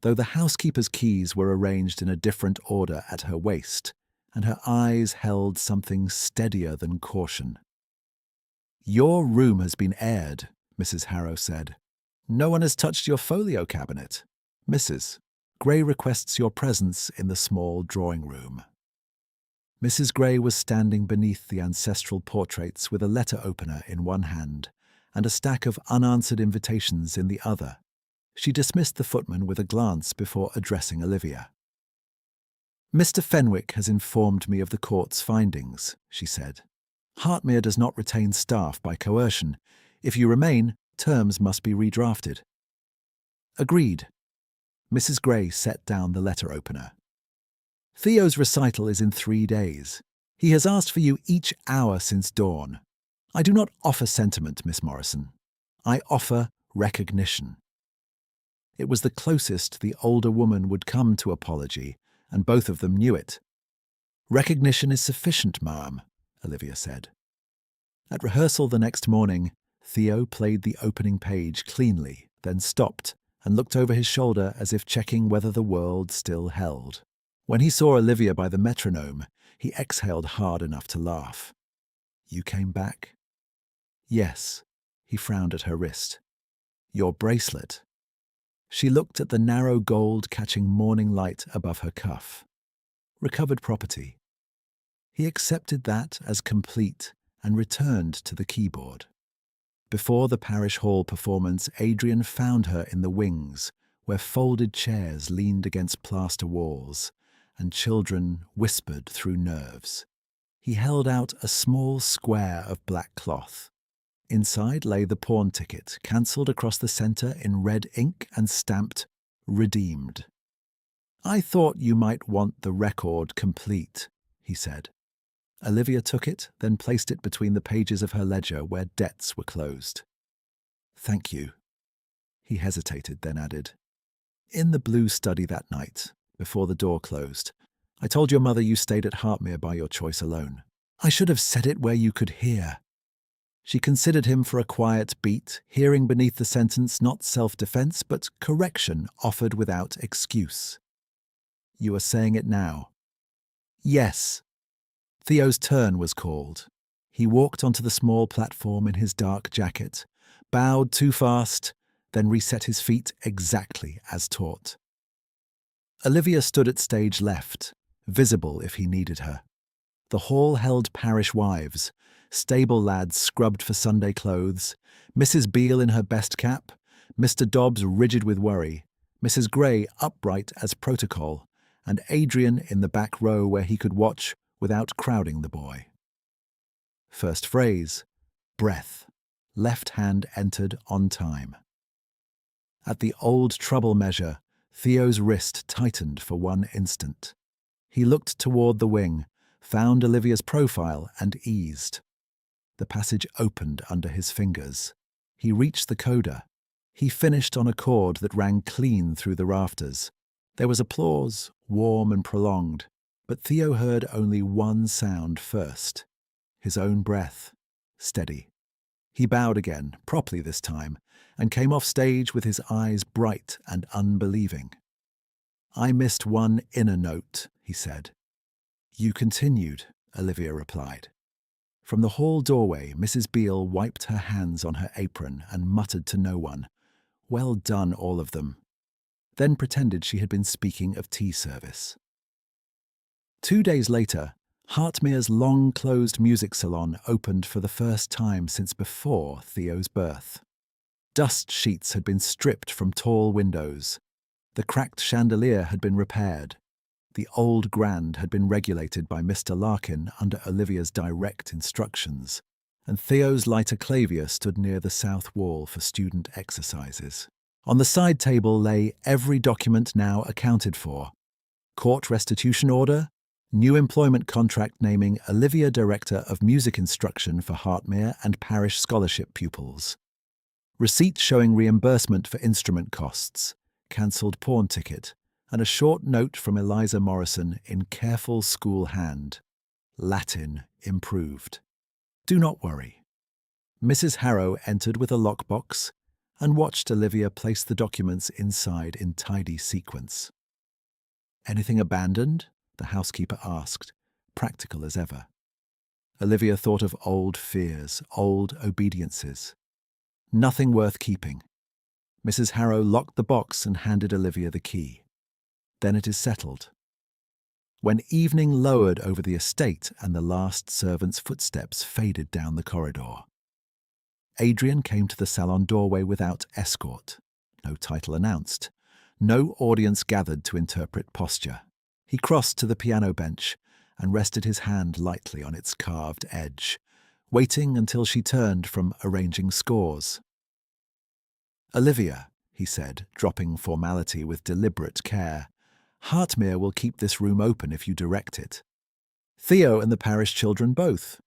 though the housekeeper's keys were arranged in a different order at her waist, and her eyes held something steadier than caution. "Your room has been aired," Mrs. Harrow said. "No one has touched your folio cabinet. Mrs. Gray requests your presence in the small drawing-room." Mrs. Gray was standing beneath the ancestral portraits with a letter opener in one hand and a stack of unanswered invitations in the other. She dismissed the footman with a glance before addressing Olivia. "Mr. Fenwick has informed me of the court's findings," she said. "Hartmir does not retain staff by coercion. If you remain, terms must be redrafted." "Agreed." Mrs. Gray set down the letter opener. "Theo's recital is in 3 days. He has asked for you each hour since dawn. I do not offer sentiment, Miss Morrison. I offer recognition." It was the closest the older woman would come to apology, and both of them knew it. "Recognition is sufficient, ma'am," Olivia said. At rehearsal the next morning, Theo played the opening page cleanly, then stopped and looked over his shoulder as if checking whether the world still held. When he saw Olivia by the metronome, he exhaled hard enough to laugh. "You came back?" "Yes." He frowned at her wrist. "Your bracelet." She looked at the narrow gold catching morning light above her cuff. "Recovered property." He accepted that as complete and returned to the keyboard. Before the parish hall performance, Adrian found her in the wings, where folded chairs leaned against plaster walls, and children whispered through nerves. He held out a small square of black cloth. Inside lay the pawn ticket, cancelled across the centre in red ink and stamped "Redeemed." "I thought you might want the record complete," he said. Olivia took it, then placed it between the pages of her ledger where debts were closed. "Thank you." He hesitated, then added, "In the blue study that night, before the door closed, I told your mother you stayed at Hartmir by your choice alone. I should have said it where you could hear." She considered him for a quiet beat, hearing beneath the sentence not self-defense but correction offered without excuse. "You are saying it now?" "Yes." Theo's turn was called. He walked onto the small platform in his dark jacket, bowed too fast, then reset his feet exactly as taught. Olivia stood at stage left, visible if he needed her. The hall held parish wives, stable lads scrubbed for Sunday clothes, Mrs. Beale in her best cap, Mr. Dobbs rigid with worry, Mrs. Gray upright as protocol, and Adrian in the back row where he could watch without crowding the boy. First phrase, breath, left hand entered on time. At the old treble measure, Theo's wrist tightened for one instant. He looked toward the wing, found Olivia's profile and eased. The passage opened under his fingers. He reached the coda. He finished on a chord that rang clean through the rafters. There was applause, warm and prolonged, but Theo heard only one sound first. His own breath, steady. He bowed again, properly this time, and came off stage with his eyes bright and unbelieving. "I missed one inner note," he said. "You continued," Olivia replied. From the hall doorway, Mrs. Beale wiped her hands on her apron and muttered to no one, "Well done, all of them." then pretended she had been speaking of tea service. 2 days later, Hartmir's long-closed music salon opened for the first time since before Theo's birth. Dust sheets had been stripped from tall windows. The cracked chandelier had been repaired. The old grand had been regulated by Mr. Larkin under Olivia's direct instructions, and Theo's lighter clavier stood near the south wall for student exercises. On the side table lay every document now accounted for: court restitution order, new employment contract naming Olivia Director of Music Instruction for Hartmir and parish scholarship pupils, receipt showing reimbursement for instrument costs, cancelled pawn ticket, and a short note from Eliza Morrison in careful school hand. Latin improved. Do not worry. Mrs. Harrow entered with a lockbox and watched Olivia place the documents inside in tidy sequence. Anything abandoned? The housekeeper asked, practical as ever. Olivia thought of old fears, old obediences. Nothing worth keeping. Mrs. Harrow locked the box and handed Olivia the key. Then it is settled. When evening lowered over the estate and the last servant's footsteps faded down the corridor, Adrian came to the salon doorway without escort. No title announced. No audience gathered to interpret posture. He crossed to the piano bench and rested his hand lightly on its carved edge, waiting until she turned from arranging scores. "Olivia," he said, dropping formality with deliberate care, "Hartmir will keep this room open if you direct it. Theo and the parish children both.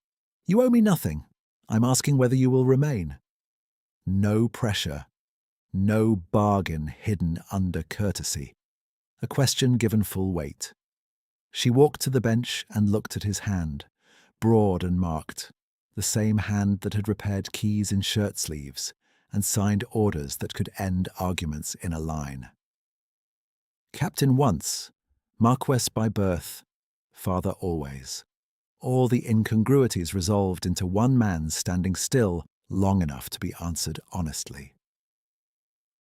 You owe me nothing. I'm asking whether you will remain." No pressure. No bargain hidden under courtesy. A question given full weight. She walked to the bench and looked at his hand, broad and marked, the same hand that had repaired keys in shirt sleeves and signed orders that could end arguments in a line. Captain once, Marquess by birth, father always. All the incongruities resolved into one man standing still long enough to be answered honestly.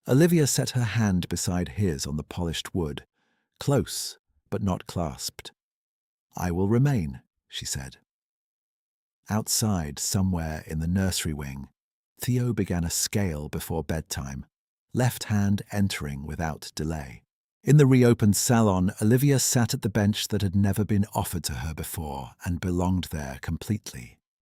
Olivia set her hand beside his on the polished wood, close but not clasped. "I will remain," she said. Outside, somewhere in the nursery wing, Theo began a scale before bedtime, left hand entering without delay. In the reopened salon, Olivia sat at the bench that had never been offered to her before and belonged there completely.